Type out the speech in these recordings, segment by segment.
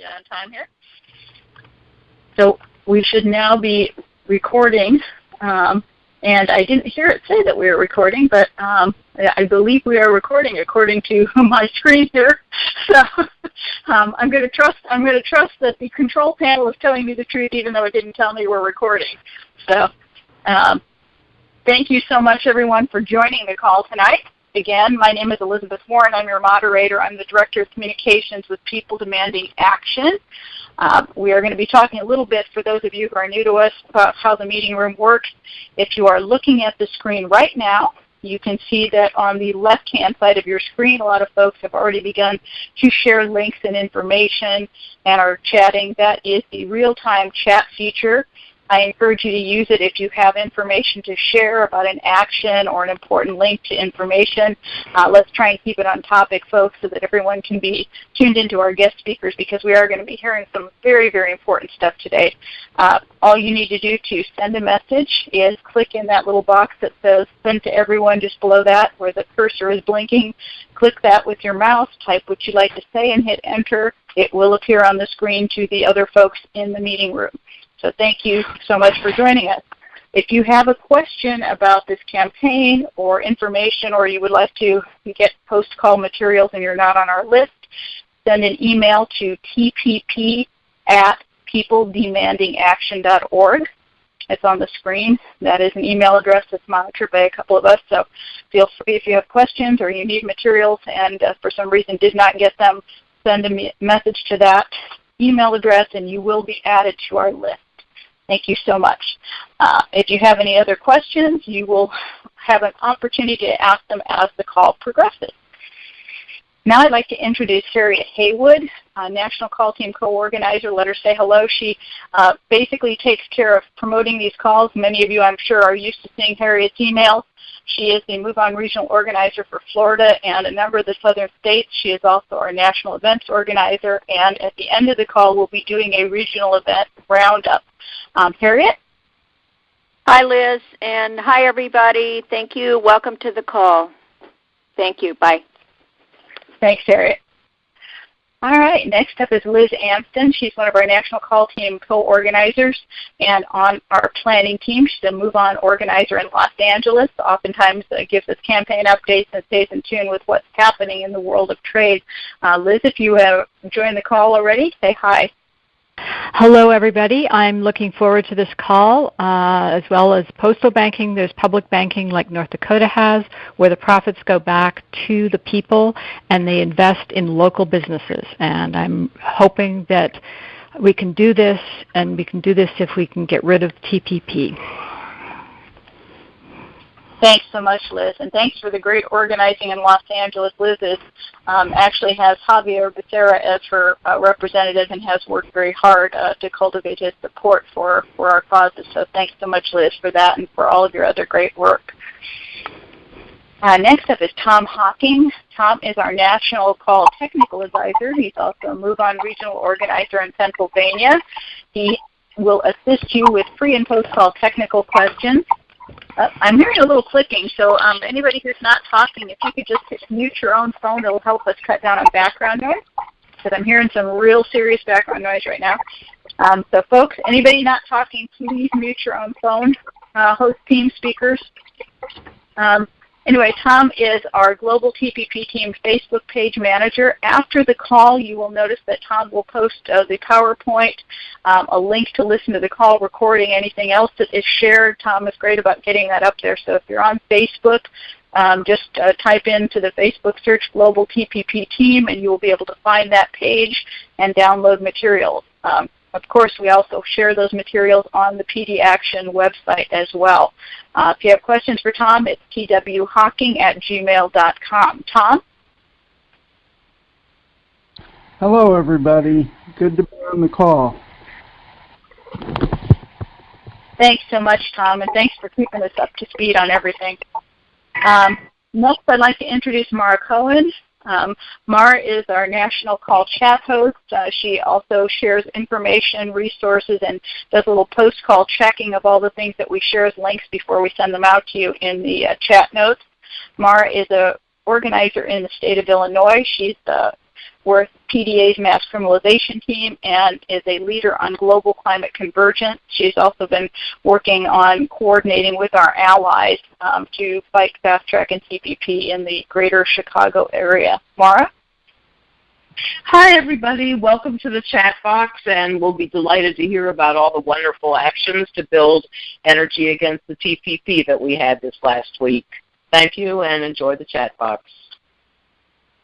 exactly on time here. So we should now be recording. And I didn't hear it say that we were recording, but I believe we are recording according to my screen here. So I'm going to trust that the control panel is telling me the truth, even though it didn't tell me we're recording. So thank you so much, everyone, for joining the call tonight. Again, my name is Elizabeth Warren. I'm your moderator. I'm the Director of Communications with People Demanding Action. We are going to be talking a little bit, for those of you who are new to us, about how the meeting room works. If you are looking at the screen right now, you can see that on the left-hand side of your screen, a lot of folks have already begun to share links and information and are chatting. That is the real-time chat feature. I encourage you to use it if you have information to share about an action or an important link to information. Let's try and keep it on topic, folks, so that everyone can be tuned into our guest speakers, because we are going to be hearing some very, very important stuff today. All you need to do to send a message is click in that little box that says send to everyone just below that where the cursor is blinking. Click that with your mouse, type what you'd like to say, and hit enter. It will appear on the screen to the other folks in the meeting room. So thank you so much for joining us. If you have a question about this campaign or information, or you would like to get post-call materials and you're not on our list, send an email to tpp@peopledemandingaction.org. It's on the screen. That is an email address that's monitored by a couple of us. So feel free, if you have questions or you need materials and for some reason did not get them, send a message to that email address and you will be added to our list. Thank you so much. If you have any other questions, you will have an opportunity to ask them as the call progresses. Now I'd like to introduce Harriet Haywood, National Call Team co-organizer. Let her say hello. She basically takes care of promoting these calls. Many of you, I'm sure, are used to seeing Harriet's emails. She is the Move On Regional Organizer for Florida and a number of the southern states. She is also our national events organizer, and at the end of the call, we'll be doing a regional event roundup. Harriet? Hi, Liz, and hi, everybody. Thank you. Welcome to the call. Thank you. Bye. Thanks, Harriet. All right, next up is Liz Anston. She's one of our National Call Team co-organizers, and on our planning team, she's a Move On organizer in Los Angeles. Oftentimes gives us campaign updates and stays in tune with what's happening in the world of trade. Liz, if you have joined the call already, say hi. Hello, everybody. I'm looking forward to this call, as well as postal banking. There's public banking like North Dakota has, where the profits go back to the people and they invest in local businesses. And I'm hoping that we can do this, and we can do this if we can get rid of TPP. Thanks so much, Liz, and thanks for the great organizing in Los Angeles. Liz actually has Javier Becerra as her representative and has worked very hard to cultivate his support for our causes. So thanks so much, Liz, for that and for all of your other great work. Next up is Tom Hocking. Tom is our National Call Technical Advisor. He's also a Move On Regional Organizer in Pennsylvania. He will assist you with pre- and post-call technical questions. I'm hearing a little clicking, so anybody who's not talking, if you could just mute your own phone, it'll help us cut down on background noise, because I'm hearing some real serious background noise right now. So folks, anybody not talking, please mute your own phone. Host team speakers. Anyway, Tom is our Global TPP Team Facebook page manager. After the call, you will notice that Tom will post the PowerPoint, a link to listen to the call recording, anything else that is shared. Tom is great about getting that up there. So if you're on Facebook, just type into the Facebook search Global TPP Team, and you will be able to find that page and download materials. Of course, we also share those materials on the PD Action website as well. If you have questions for Tom, it's twhocking@gmail.com. Tom? Hello, everybody. Good to be on the call. Thanks so much, Tom, and thanks for keeping us up to speed on everything. Next, I'd like to introduce Mara Cohen. Mara is our national call chat host. She also shares information, resources, and does a little post-call checking of all the things that we share as links before we send them out to you in the chat notes. Mara is an organizer in the state of Illinois. She's the with PDA's mass criminalization team and is a leader on global climate convergence. She's also been working on coordinating with our allies to fight fast track and TPP in the greater Chicago area. Mara? Hi, everybody. Welcome to the chat box, and we'll be delighted to hear about all the wonderful actions to build energy against the TPP that we had this last week. Thank you, and enjoy the chat box.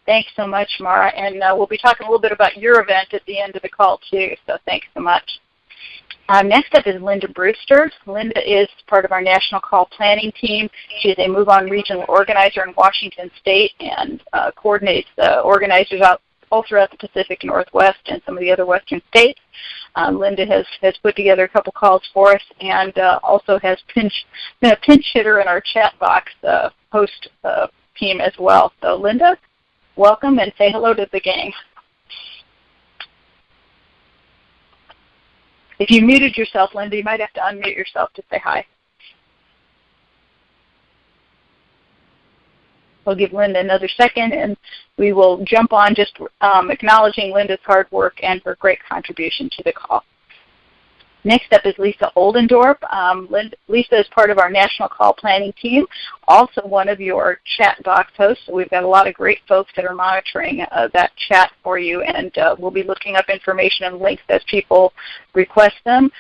Thanks so much, Mara. And we'll be talking a little bit about your event at the end of the call, too, so thanks so much. Next up is Linda Brewster. Linda is part of our National Call Planning team. She is a Move On regional organizer in Washington State and coordinates organizers out all throughout the Pacific Northwest and some of the other western states. Linda has put together a couple calls for us and also has been a pinch hitter in our chat box host team as well. So Linda, welcome and say hello to the gang. If you muted yourself, Linda, you might have to unmute yourself to say hi. We'll give Linda another second, and we will jump on just acknowledging Linda's hard work and her great contribution to the call. Next up is Lisa Oldendorp. Lisa is part of our National Call Planning team, also one of your chat box hosts. So we've got a lot of great folks that are monitoring that chat for you, and we'll be looking up information and links as people request them.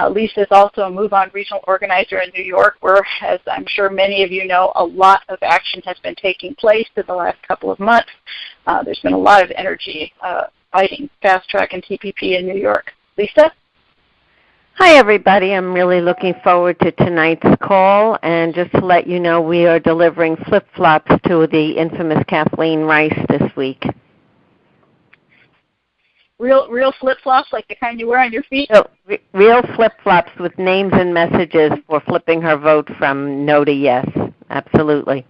Lisa is also a Move On regional organizer in New York, where, as I'm sure many of you know, a lot of action has been taking place in the last couple of months. There's been a lot of energy fighting fast track and TPP in New York. Lisa? Hi, everybody. I'm really looking forward to tonight's call. And just to let you know, we are delivering flip-flops to the infamous Kathleen Rice this week. Real flip-flops, like the kind you wear on your feet? Real flip-flops with names and messages for flipping her vote from no to yes. Absolutely.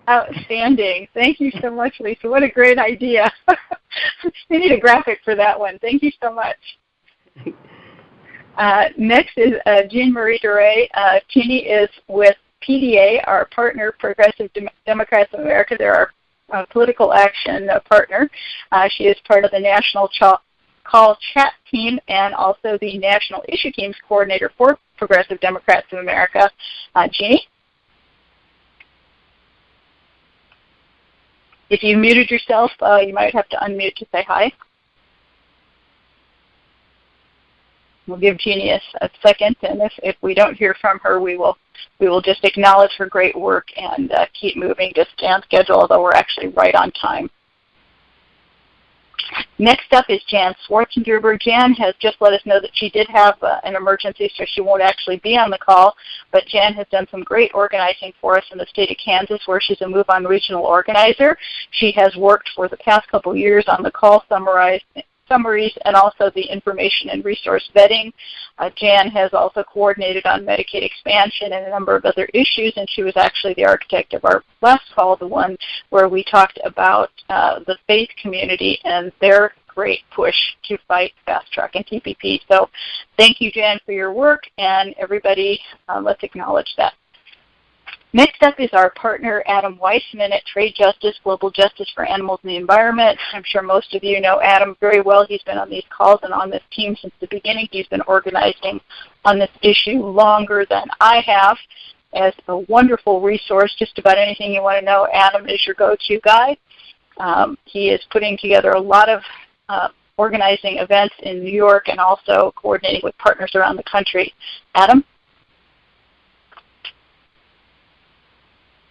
Outstanding. Thank you so much, Lisa. What a great idea. We need a graphic for that one. Thank you so much. Next is Jean Marie Duray. Jeannie is with PDA, our partner, Progressive Democrats of America. They're our political action partner. She is part of the National Call Chat team and also the National Issue Teams coordinator for Progressive Democrats of America. Jeannie? If you muted yourself, you might have to unmute to say hi. We'll give Jeannie a second, and if we don't hear from her, we will just acknowledge her great work and keep moving to stay on schedule, although we're actually right on time. Next up is Jan Swartzendruber. Jan has just let us know that she did have an emergency, so she won't actually be on the call, but Jan has done some great organizing for us in the state of Kansas, where she's a Move On regional organizer. She has worked for the past couple years on the call summaries and also the information and resource vetting. Jan has also coordinated on Medicaid expansion and a number of other issues, and she was actually the architect of our last call, the one where we talked about the faith community and their great push to fight fast track and TPP. So thank you, Jan, for your work, and everybody, let's acknowledge that. Next up is our partner, Adam Weissman at Trade Justice, Global Justice for Animals and the Environment. I'm sure most of you know Adam very well. He's been on these calls and on this team since the beginning. He's been organizing on this issue longer than I have as a wonderful resource. Just about anything you want to know, Adam is your go-to guy. He is putting together a lot of organizing events in New York and also coordinating with partners around the country. Adam?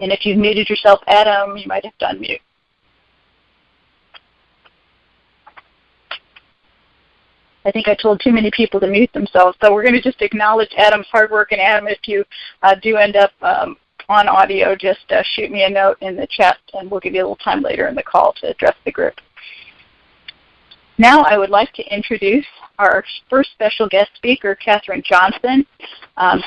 And if you've muted yourself, Adam, you might have to unmute. I think I told too many people to mute themselves, so we're going to just acknowledge Adam's hard work. And Adam, if you do end up on audio, just shoot me a note in the chat, and we'll give you a little time later in the call to address the group. Now I would like to introduce our first special guest speaker, Kathryn Johnson.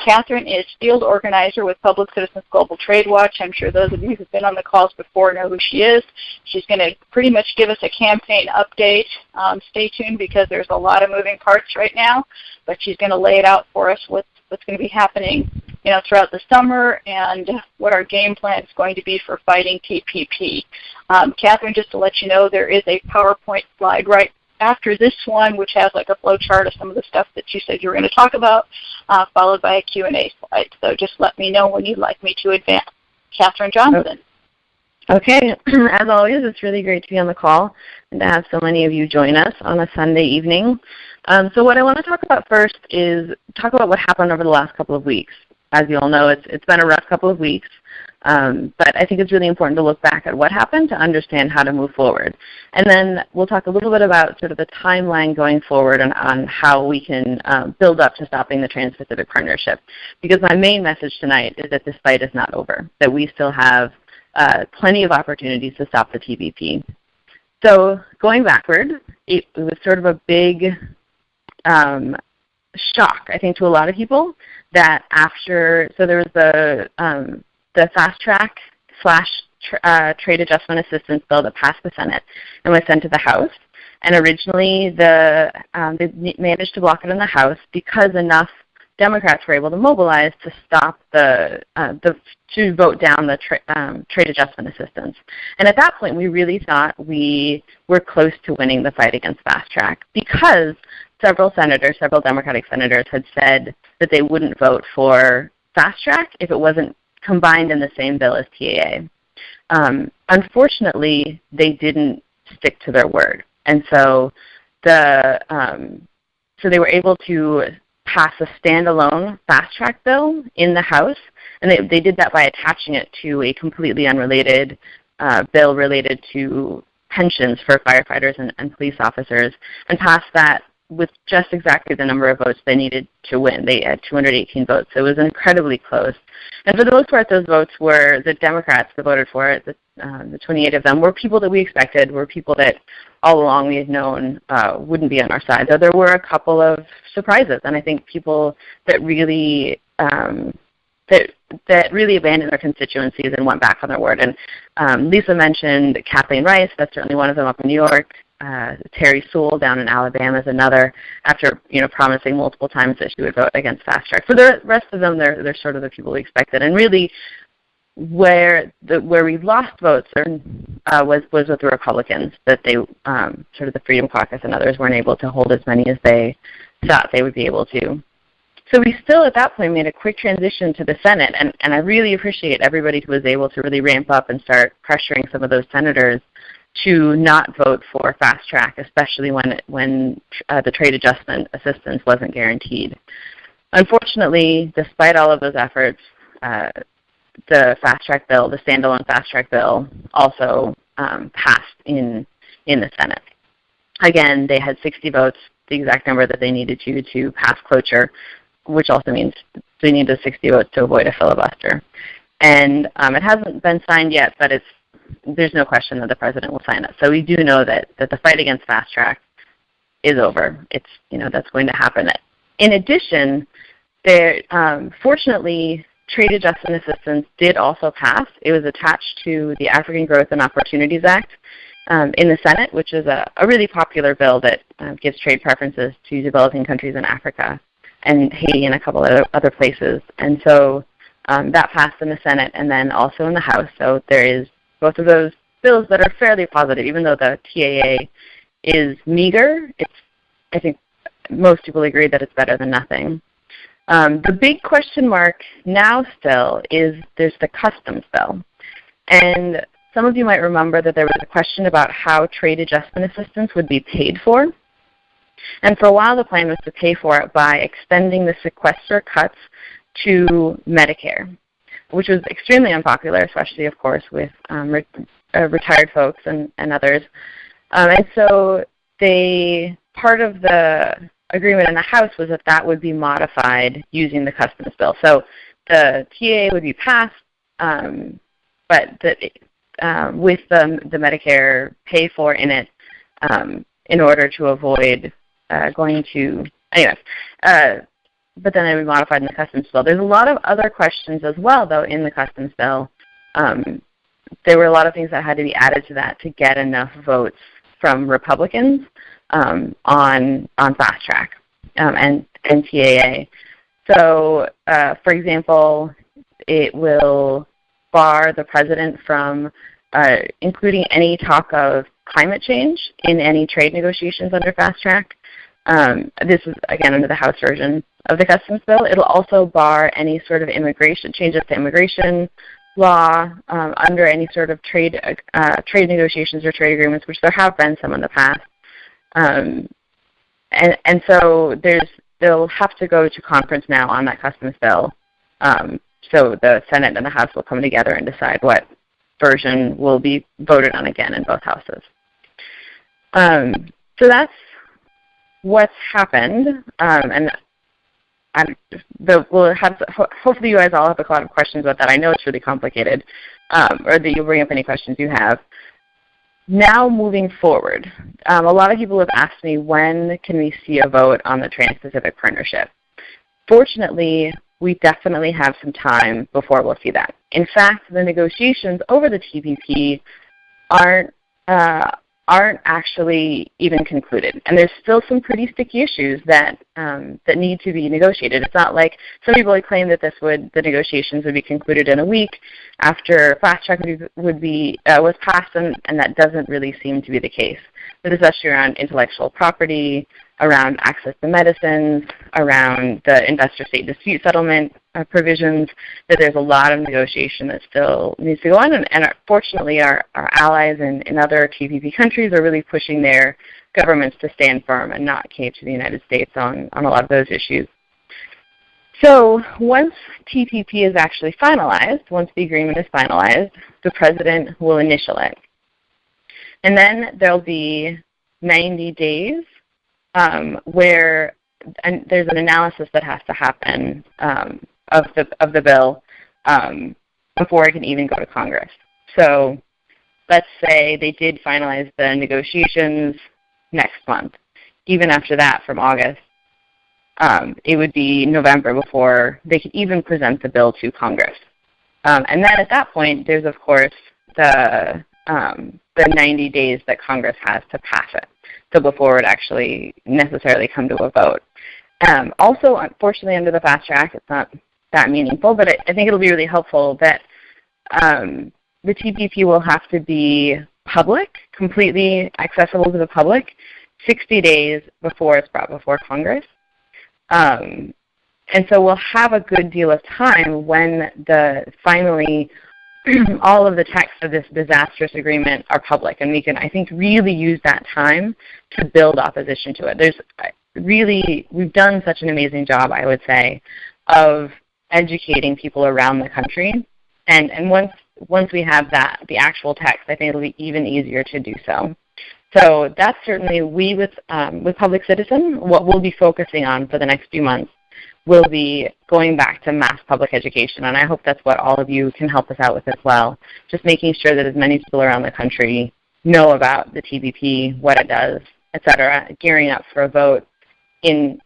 Kathryn is field organizer with Public Citizens Global Trade Watch. I'm sure those of you who've been on the calls before know who she is. She's going to pretty much give us a campaign update. Stay tuned because there's a lot of moving parts right now, but she's going to lay it out for us what's going to be happening throughout the summer and what our game plan is going to be for fighting TPP. Kathryn, just to let you know, there is a PowerPoint slide right after this one, which has like a flow chart of some of the stuff that you said you were going to talk about, followed by a Q&A slide. So just let me know when you'd like me to advance. Kathryn Johnson. Okay. As always, it's really great to be on the call and to have so many of you join us on a Sunday evening. So what I want to talk about first is talk about what happened over the last couple of weeks. As you all know, it's been a rough couple of weeks, but I think it's really important to look back at what happened to understand how to move forward. And then we'll talk a little bit about sort of the timeline going forward and on how we can build up to stopping the Trans-Pacific Partnership. Because my main message tonight is that this fight is not over, that we still have plenty of opportunities to stop the TPP. So going backward, it was sort of a big shock, I think, to a lot of people that so there was the fast track / trade adjustment assistance bill that passed the Senate and was sent to the House. And originally they managed to block it in the House because enough Democrats were able to mobilize to stop to vote down the trade adjustment assistance. And at that point, we really thought we were close to winning the fight against fast track because several Democratic senators had said that they wouldn't vote for fast track if it wasn't combined in the same bill as TAA. Unfortunately, they didn't stick to their word. And so so they were able to pass a standalone fast-track bill in the House, and they did that by attaching it to a completely unrelated bill related to pensions for firefighters and police officers, and passed that with just exactly the number of votes they needed to win. They had 218 votes, so it was incredibly close. And for the most part, those votes were the Democrats that voted for it. The 28 of them were people that we expected, were people that all along we had known wouldn't be on our side. Though there were a couple of surprises, and I think people that really that really abandoned their constituencies and went back on their word. And Lisa mentioned Kathleen Rice. That's certainly one of them up in New York. Terry Sewell down in Alabama is another, after promising multiple times that she would vote against fast track. For the rest of them, they're sort of the people we expected. And really, where we lost votes was with the Republicans, that they sort of the Freedom Caucus and others weren't able to hold as many as they thought they would be able to. So we still at that point made a quick transition to the Senate, and I really appreciate everybody who was able to really ramp up and start pressuring some of those senators to not vote for fast track, especially when the trade adjustment assistance wasn't guaranteed. Unfortunately, despite all of those efforts, the fast track bill, the standalone fast track bill, also passed in the Senate. Again, they had 60 votes, the exact number that they needed to pass cloture, which also means they needed 60 votes to avoid a filibuster. And it hasn't been signed yet, but there's no question that the president will sign it. So we do know that the fight against fast track is over. It's that's going to happen. In addition, fortunately, trade adjustment assistance did also pass. It was attached to the African Growth and Opportunities Act in the Senate, which is a really popular bill that gives trade preferences to developing countries in Africa and Haiti and a couple of other places. And so that passed in the Senate and then also in the House. So there is both of those bills that are fairly positive, even though the TAA is meager. I think most people agree that it's better than nothing. The big question mark now still is there's the customs bill. And some of you might remember that there was a question about how trade adjustment assistance would be paid for. And for a while the plan was to pay for it by extending the sequester cuts to Medicare, which was extremely unpopular, especially, of course, with retired folks and others. And so part of the agreement in the House was that would be modified using the customs bill. So the TAA would be passed, but with the Medicare pay for in it in order to avoid but then it would be modified in the customs bill. There's a lot of other questions as well, though, in the customs bill. There were a lot of things that had to be added to that to get enough votes from Republicans on fast track and TAA. So, for example, it will bar the president from including any talk of climate change in any trade negotiations under fast track. This is, again, under the House version of the customs bill. It'll also bar any sort of changes to immigration law under any sort of trade negotiations or trade agreements, which there have been some in the past. And so they'll have to go to conference now on that customs bill. So the Senate and the House will come together and decide what version will be voted on again in both houses. So that's what's happened, and hopefully you guys all have a lot of questions about that. I know it's really complicated, or that you'll bring up any questions you have. Now moving forward, a lot of people have asked me, when can we see a vote on the Trans-Pacific Partnership? Fortunately, we definitely have some time before we'll see that. In fact, the negotiations over the TPP aren't actually even concluded, and there's still some pretty sticky issues that need to be negotiated. It's not like some people claim that the negotiations would be concluded in a week after fast track was passed, and that doesn't really seem to be the case. But especially around intellectual property, around access to medicines, around the investor-state dispute settlement provisions, that there's a lot of negotiation that still needs to go on. And fortunately, our allies in other TPP countries are really pushing their governments to stand firm and not cave to the United States on a lot of those issues. So once TPP is actually finalized, once the agreement is finalized, the President will initial it. And then there'll be 90 days where there's an analysis that has to happen of the bill before it can even go to Congress. So let's say they did finalize the negotiations next month. Even after that, from August, it would be November before they could even present the bill to Congress. And then at that point, there's, of course, the 90 days that Congress has to pass it, so before it actually necessarily come to a vote. Also, unfortunately, under the fast track, it's not that meaningful, but I think it'll be really helpful that the TPP will have to be public, completely accessible to the public, 60 days before it's brought before Congress. And so we'll have a good deal of time when finally all of the texts of this disastrous agreement are public, and we can, I think, really use that time to build opposition to it. We've done such an amazing job, I would say, of educating people around the country, and once we have the actual text, I think it'll be even easier to do so. So that's certainly, with Public Citizen, what we'll be focusing on for the next few months will be going back to mass public education, and I hope that's what all of you can help us out with as well, just making sure that as many people around the country know about the TPP, what it does, etc., gearing up for a vote in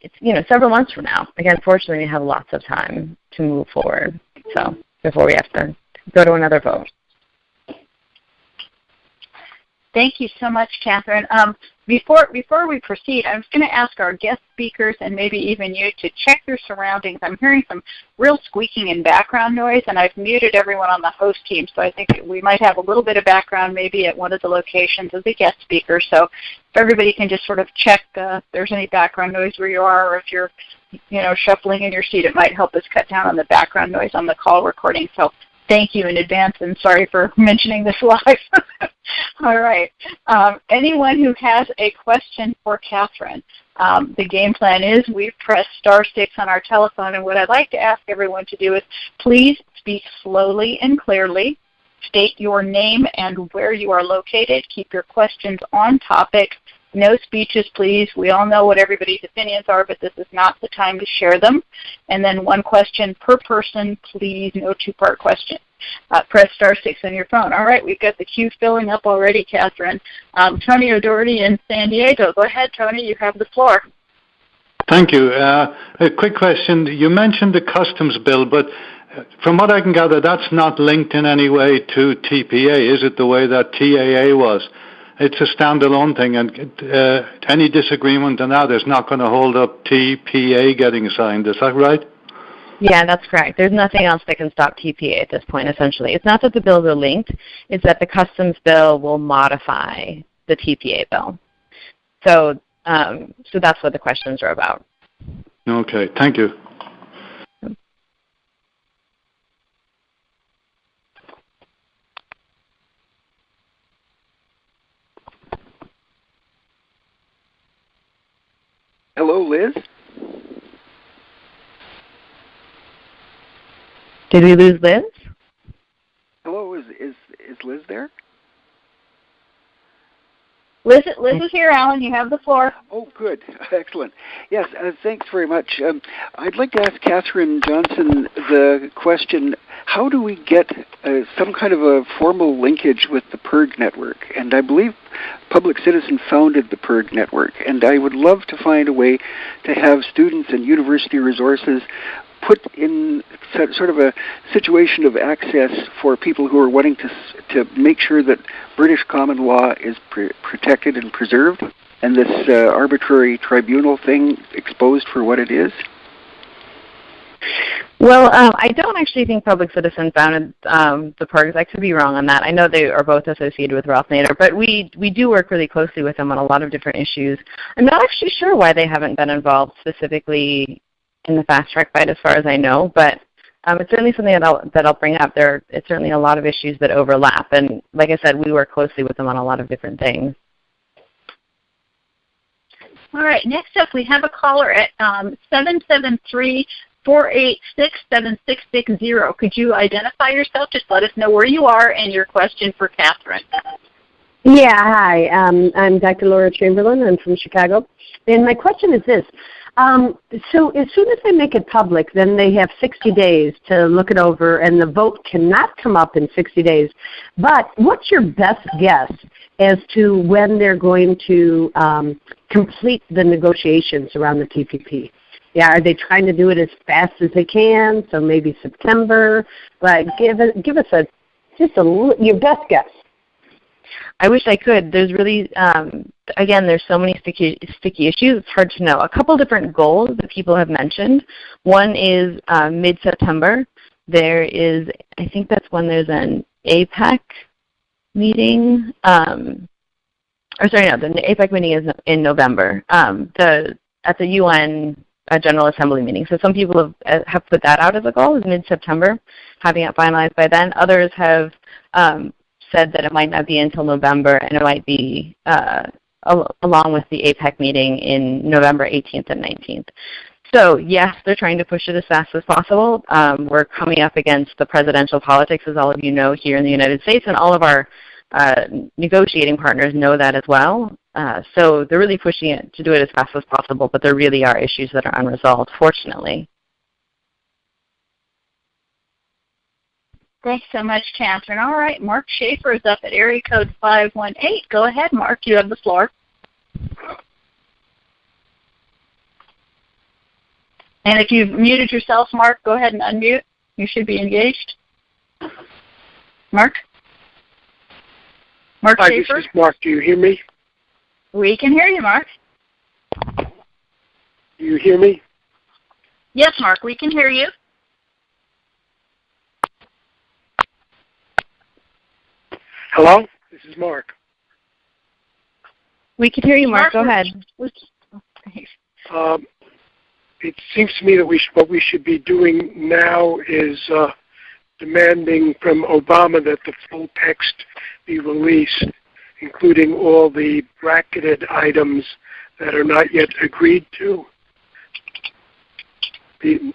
several months from now. Again, fortunately, we have lots of time to move forward, so before we have to go to another vote. Thank you so much, Kathryn. Before we proceed, I was going to ask our guest speakers and maybe even you to check your surroundings. I'm hearing some real squeaking and background noise, and I've muted everyone on the host team, so I think we might have a little bit of background maybe at one of the locations of the guest speaker. So if everybody can just sort of check if there's any background noise where you are, or if you're shuffling in your seat, it might help us cut down on the background noise on the call recording. So thank you in advance, and sorry for mentioning this live. All right. Anyone who has a question for Kathryn, the game plan is we've pressed *6 on our telephone, and what I'd like to ask everyone to do is please speak slowly and clearly, state your name and where you are located, keep your questions on topic, no speeches, please. We all know what everybody's opinions are, but this is not the time to share them. And then one question per person, please, no two-part question. Press *6 on your phone. All right, we've got the queue filling up already, Kathryn. Tony O'Doherty in San Diego. Go ahead, Tony. You have the floor. Thank you. A quick question. You mentioned the customs bill, but from what I can gather, that's not linked in any way to TPA, is it, the way that TAA was? It's a standalone thing, and any disagreement on that is not going to hold up TPA getting signed. Is that right? Yeah, that's correct. There's nothing else that can stop TPA at this point, essentially. It's not that the bills are linked. It's that the customs bill will modify the TPA bill. So, so that's what the questions are about. Okay, thank you. Hello, Liz. Did we lose Liz? Hello, is Liz there? Liz is here, Alan. You have the floor. Oh, good. Excellent. Yes, thanks very much. I'd like to ask Kathryn Johnson the question, how do we get some kind of a formal linkage with the PIRG network? And I believe Public Citizen founded the PIRG network, and I would love to find a way to have students and university resources put in sort of a situation of access for people who are wanting to make sure that British common law is protected and preserved, and this arbitrary tribunal thing exposed for what it is? Well, I don't actually think Public Citizen founded the PIRGs. I could be wrong on that. I know they are both associated with Ralph Nader, but we do work really closely with them on a lot of different issues. I'm not actually sure why they haven't been involved specifically in the fast track fight, as far as I know, but it's certainly something that I'll bring up. It's certainly a lot of issues that overlap, and like I said, we work closely with them on a lot of different things. All right, next up we have a caller at 773-486-7660. Could you identify yourself? Just let us know where you are and your question for Kathryn. Yeah, hi. I'm Dr. Laura Chamberlain. I'm from Chicago. And my question is this. So as soon as they make it public, then they have 60 days to look it over, and the vote cannot come up in 60 days. But what's your best guess as to when they're going to complete the negotiations around the TPP? Yeah, are they trying to do it as fast as they can, so maybe September? But give us your best guess. I wish I could. There's really, again, there's so many sticky issues. It's hard to know. A couple different goals that people have mentioned. One is mid-September. There is, I think that's when there's an APEC meeting. The APEC meeting is in November. At the UN General Assembly meeting. So some people have put that out as a goal, is mid-September, having it finalized by then. Others have said that it might not be until November, and it might be along with the APEC meeting in November 18th and 19th. So yes, they're trying to push it as fast as possible. We're coming up against the presidential politics, as all of you know, here in the United States, and all of our negotiating partners know that as well. So they're really pushing it to do it as fast as possible, but there really are issues that are unresolved, fortunately. Thanks so much, Kathryn. All right, Mark Schaefer is up at area code 518. Go ahead, Mark. You have the floor. And if you've muted yourself, Mark, go ahead and unmute. You should be engaged. Mark? Mark Hi, Schaefer? this is Mark. Do you hear me? We can hear you, Mark. Do you hear me? Yes, Mark, we can hear you. Hello? This is Mark. We can hear you, Mark. Go ahead. It seems to me that what we should be doing now is demanding from Obama that the full text be released, including all the bracketed items that are not yet agreed to. Do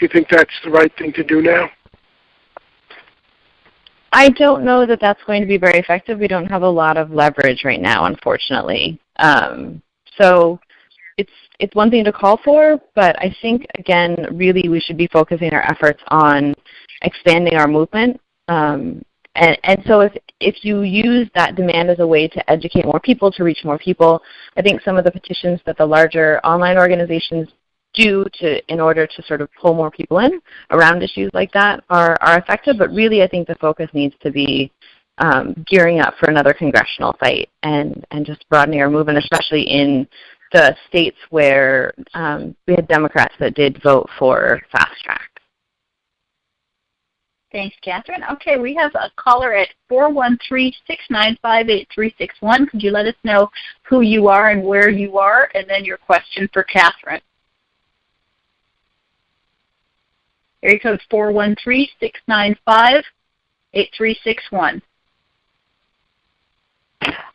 you think that's the right thing to do now? I don't know that that's going to be very effective. We don't have a lot of leverage right now, unfortunately. So it's one thing to call for, but I think, again, really we should be focusing our efforts on expanding our movement. And so if you use that demand as a way to educate more people, to reach more people, I think some of the petitions that the larger online organizations do in order to sort of pull more people in around issues like that are effective, but really I think the focus needs to be gearing up for another congressional fight and just broadening our movement, especially in the states where we had Democrats that did vote for fast track. Thanks, Kathryn. Okay, we have a caller at 413-695-8361. Could you let us know who you are and where you are, and then your question for Kathryn? Area code 413-695-8361.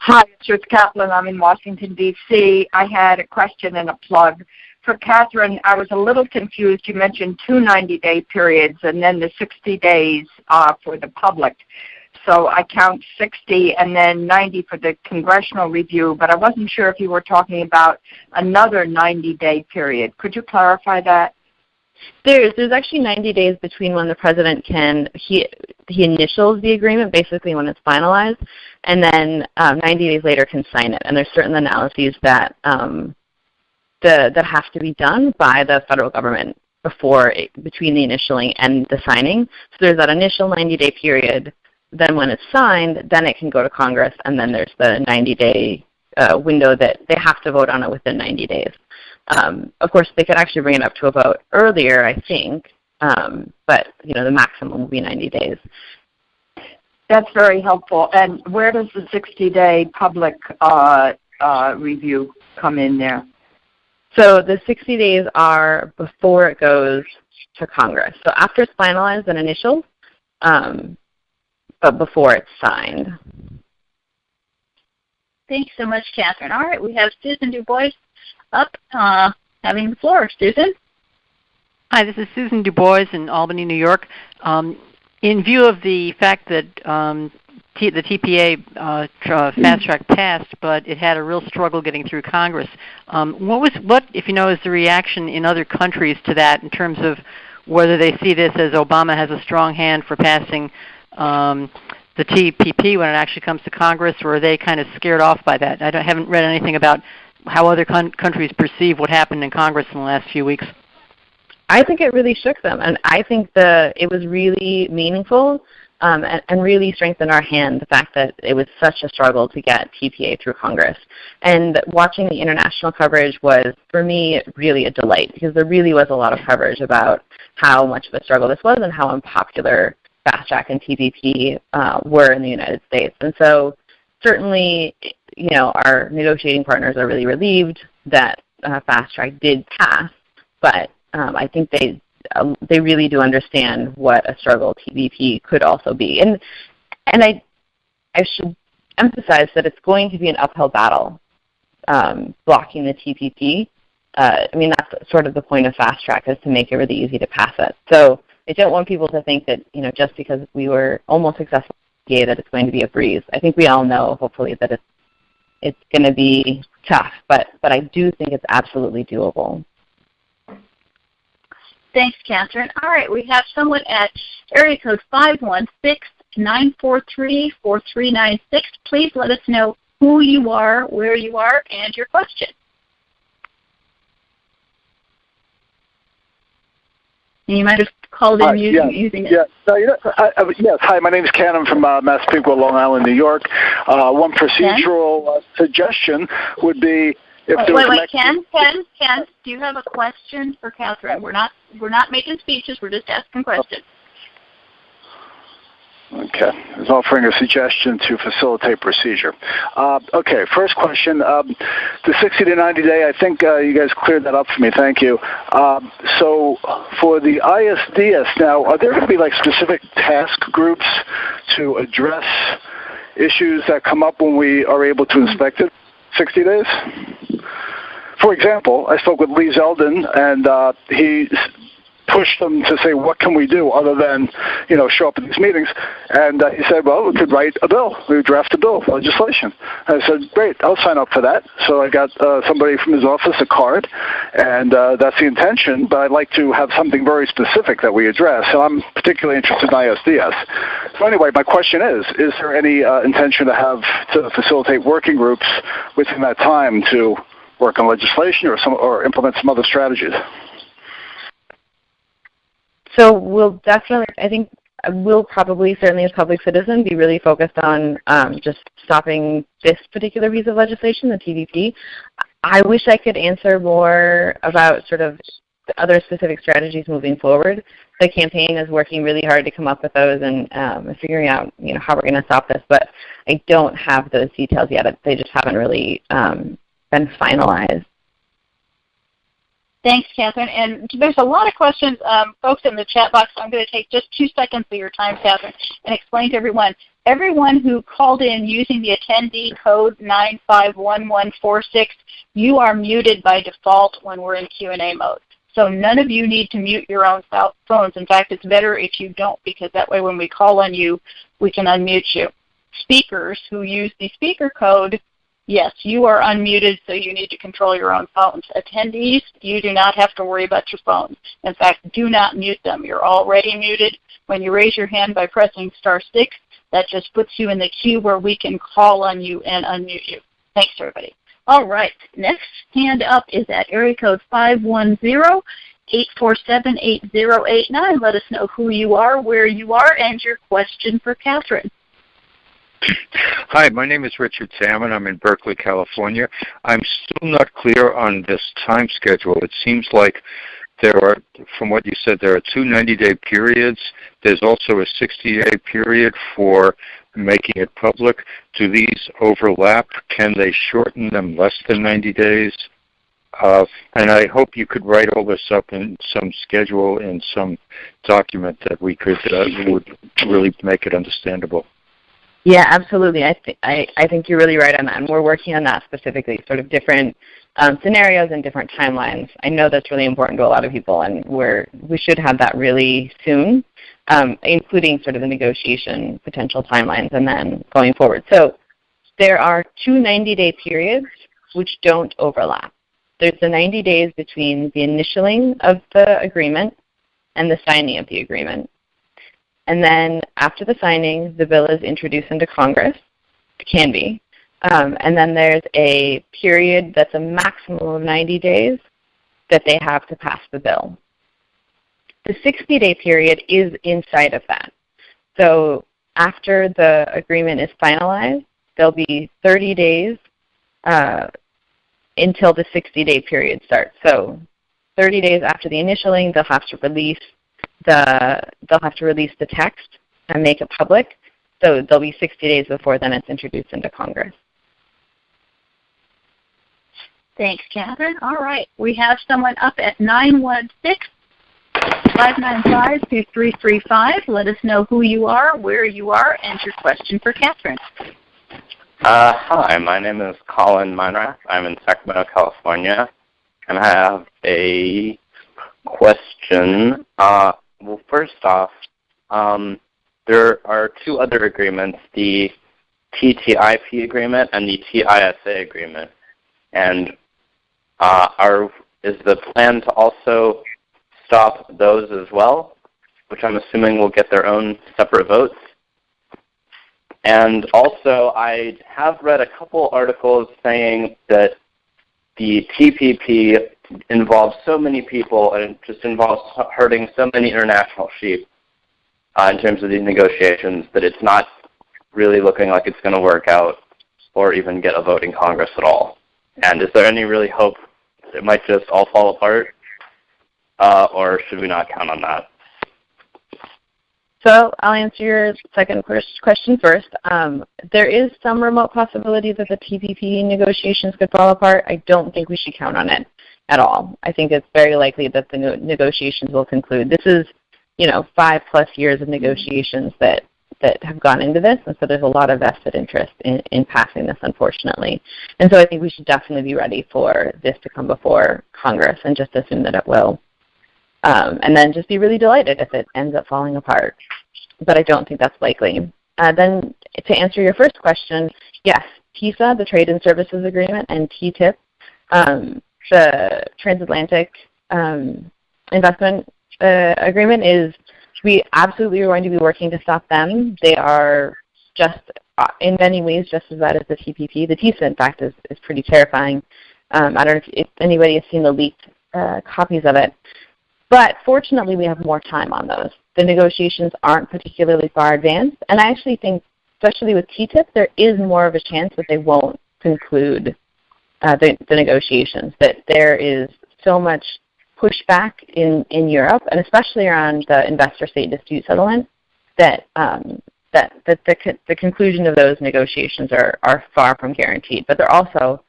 Hi, it's Kaplan. I'm in Washington, D.C. I had a question and a plug. For Kathryn, I was a little confused. You mentioned 2 90-day periods and then the 60 days for the public. So I count 60 and then 90 for the congressional review, but I wasn't sure if you were talking about another 90-day period. Could you clarify that? There's actually 90 days between when the president he initials the agreement, basically when it's finalized, and then 90 days later can sign it. And there's certain analyses that that have to be done by the federal government between the initialing and the signing. So there's that initial 90-day period. Then when it's signed, then it can go to Congress, and then there's the 90-day window that they have to vote on it within 90 days. Of course, they could actually bring it up to a vote earlier, I think, but the maximum will be 90 days. That's very helpful. And where does the 60-day public review come in there? So the 60 days are before it goes to Congress. So after it's finalized and initial, but before it's signed. Thanks so much, Kathryn. All right, we have Susan DuBois up having the floor. Susan? Hi, this is Susan DuBois in Albany, New York. In view of the fact that the TPA fast track passed, but it had a real struggle getting through Congress, what, if you know, is the reaction in other countries to that in terms of whether they see this as Obama has a strong hand for passing the TPP when it actually comes to Congress, or are they kind of scared off by that? I haven't read anything about how other countries perceive what happened in Congress in the last few weeks. I think it really shook them, and I think it was really meaningful and really strengthened our hand, the fact that it was such a struggle to get TPA through Congress. And watching the international coverage was, for me, really a delight, because there really was a lot of coverage about how much of a struggle this was and how unpopular Fast Track and TPP were in the United States. And so certainly, our negotiating partners are really relieved that Fast Track did pass, but I think they really do understand what a struggle TPP could also be. And I should emphasize that it's going to be an uphill battle blocking the TPP. That's sort of the point of Fast Track, is to make it really easy to pass it. So I don't want people to think that, just because we were almost successful in TPA, that it's going to be a breeze. I think we all know, hopefully, that it's going to be tough, but I do think it's absolutely doable. Thanks, Kathryn. All right, we have someone at area code 516-943-4396. Please let us know who you are, where you are, and your question. And you might have called in using it. Yes. Yes. Hi, my name is Ken. I'm from Massapequa, Long Island, New York. One procedural suggestion would be if there was Ken, do you have a question for Kathryn? We're not making speeches. We're just asking questions. Okay. I was offering a suggestion to facilitate procedure. Okay, first question. The 60 to 90 day, I think you guys cleared that up for me. Thank you. So for the ISDS now, are there going to be specific task groups to address issues that come up when we are able to inspect it 60 days? For example, I spoke with Lee Zeldin, and he pushed them to say, what can we do other than, show up at these meetings? And he said, well, we could write a bill. We would draft a bill, legislation. And I said, great, I'll sign up for that. So I got somebody from his office a card, and that's the intention, but I'd like to have something very specific that we address. So I'm particularly interested in ISDS. So anyway, my question is there any intention to facilitate working groups within that time to work on legislation or implement some other strategies? So we'll definitely, I think we'll probably, certainly as public citizen, be really focused on just stopping this particular piece of legislation, the TPP. I wish I could answer more about sort of the other specific strategies moving forward. The campaign is working really hard to come up with those and figuring out how we're going to stop this, but I don't have those details yet. They just haven't really been finalized. Thanks, Kathryn. And there's a lot of questions, folks, in the chat box. I'm going to take just 2 seconds of your time, Kathryn, and explain to everyone who called in using the attendee code 951146, you are muted by default when we're in Q&A mode. So none of you need to mute your own phones. In fact, it's better if you don't, because that way when we call on you, we can unmute you. Speakers who use the speaker code, yes, you are unmuted, so you need to control your own phones. Attendees, you do not have to worry about your phones. In fact, do not mute them. You're already muted. When you raise your hand by pressing *6, that just puts you in the queue where we can call on you and unmute you. Thanks, everybody. All right, next hand up is at area code 510-847-8089. Let us know who you are, where you are, and your question for Kathryn. Hi, my name is Richard Salmon. I'm in Berkeley, California. I'm still not clear on this time schedule. It seems like there are, from what you said, there are 2 90-day periods. There's also a 60-day period for making it public. Do these overlap? Can they shorten them less than 90 days? And I hope you could write all this up in some schedule, in some document that we could would really make it understandable. Yeah, absolutely. I think you're really right on that, and we're working on that specifically, sort of different scenarios and different timelines. I know that's really important to a lot of people, and we should have that really soon, including sort of the negotiation potential timelines and then going forward. So there are 2 90-day periods which don't overlap. There's the 90 days between the initialing of the agreement and the signing of the agreement. And then after the signing, the bill is introduced into Congress. It can be. And then there's a period that's a maximum of 90 days that they have to pass the bill. The 60-day period is inside of that. So after the agreement is finalized, there'll be 30 days until the 60-day period starts. So 30 days after the initialing, they'll have to release the text and make it public. So there'll be 60 days before then it's introduced into Congress. Thanks, Kathryn. All right, we have someone up at 916-595-2335. Let us know who you are, where you are, and your question for Kathryn. Hi, my name is Colin Meinrath. I'm in Sacramento, California, and I have a question. Well, first off, there are 2 other agreements, the TTIP agreement and the TISA agreement. And is the plan to also stop those as well, which I'm assuming will get their own separate votes? And also, I have read a couple articles saying that the TPP involves so many people and it just involves hurting so many international sheep in terms of these negotiations that it's not really looking like it's going to work out or even get a vote in Congress at all. And is there any really hope that it might just all fall apart, or should we not count on that? So I'll answer your second question first. There is some remote possibility that the TPP negotiations could fall apart. I don't think we should count on it at all. I think it's very likely that the negotiations will conclude. This is, 5+ years of negotiations that have gone into this, and so there's a lot of vested interest in passing this, unfortunately. And so I think we should definitely be ready for this to come before Congress and just assume that it will. And then just be really delighted if it ends up falling apart. But I don't think that's likely. Then to answer your first question, yes, TISA, the Trade and Services Agreement, and TTIP, the Transatlantic Investment Agreement, we absolutely are going to be working to stop them. They are just, in many ways, just as bad as the TPP. The TISA, in fact, is pretty terrifying. I don't know if anybody has seen the leaked copies of it. But fortunately, we have more time on those. The negotiations aren't particularly far advanced, and I actually think, especially with TTIP, there is more of a chance that they won't conclude the negotiations, that there is so much pushback in Europe, and especially around the investor-state dispute settlement, that the conclusion of those negotiations are far from guaranteed. But they're also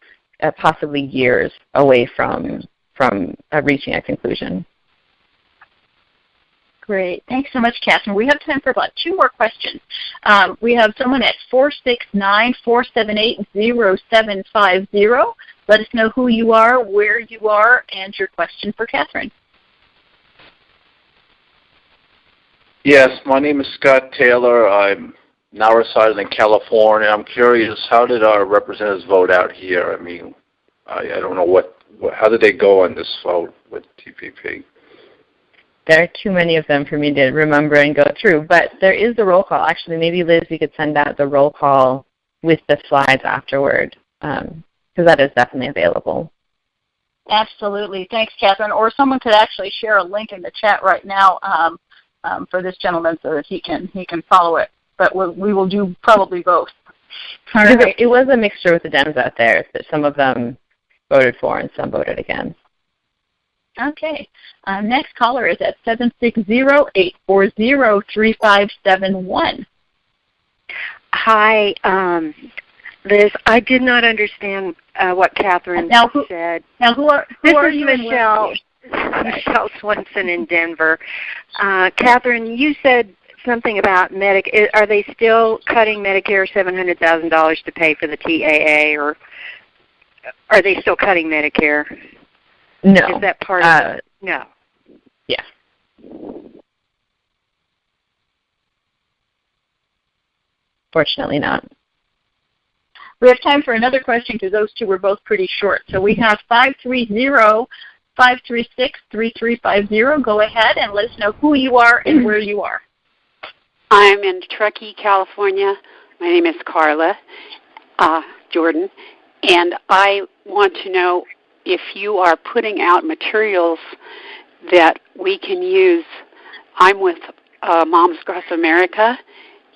possibly years away from reaching a conclusion. Great. Thanks so much, Kathryn. We have time for about 2 more questions. We have someone at 469-478-0750. Let us know who you are, where you are, and your question for Kathryn. Yes, my name is Scott Taylor. I'm now residing in California. I'm curious, how did our representatives vote out here? I mean, I don't know how did they go on this vote with TPP? There are too many of them for me to remember and go through, but there is the roll call. Actually, maybe, Liz, we could send out the roll call with the slides afterward, because that is definitely available. Absolutely. Thanks, Kathryn. Or someone could actually share a link in the chat right now for this gentleman so that he can follow it. But we will do probably both. All right. It was a mixture with the Dems out there, that some of them voted for and some voted against. Okay. Next caller is at 760-840-3571. Hi, Liz. I did not understand what Kathryn said. Now, who are you? Michelle. Michelle Swenson in Denver. Kathryn, you said something about are they still cutting Medicare $700,000 to pay for the TAA, or are they still cutting Medicare? No. Is that part of it? No. Yeah. Fortunately not. We have time for another question because those 2 were both pretty short. So we have 530-536-3350. Go ahead and let us know who you are and where you are. I'm in Truckee, California. My name is Carla Jordan, and I want to know if you are putting out materials that we can use. I'm with Moms Across America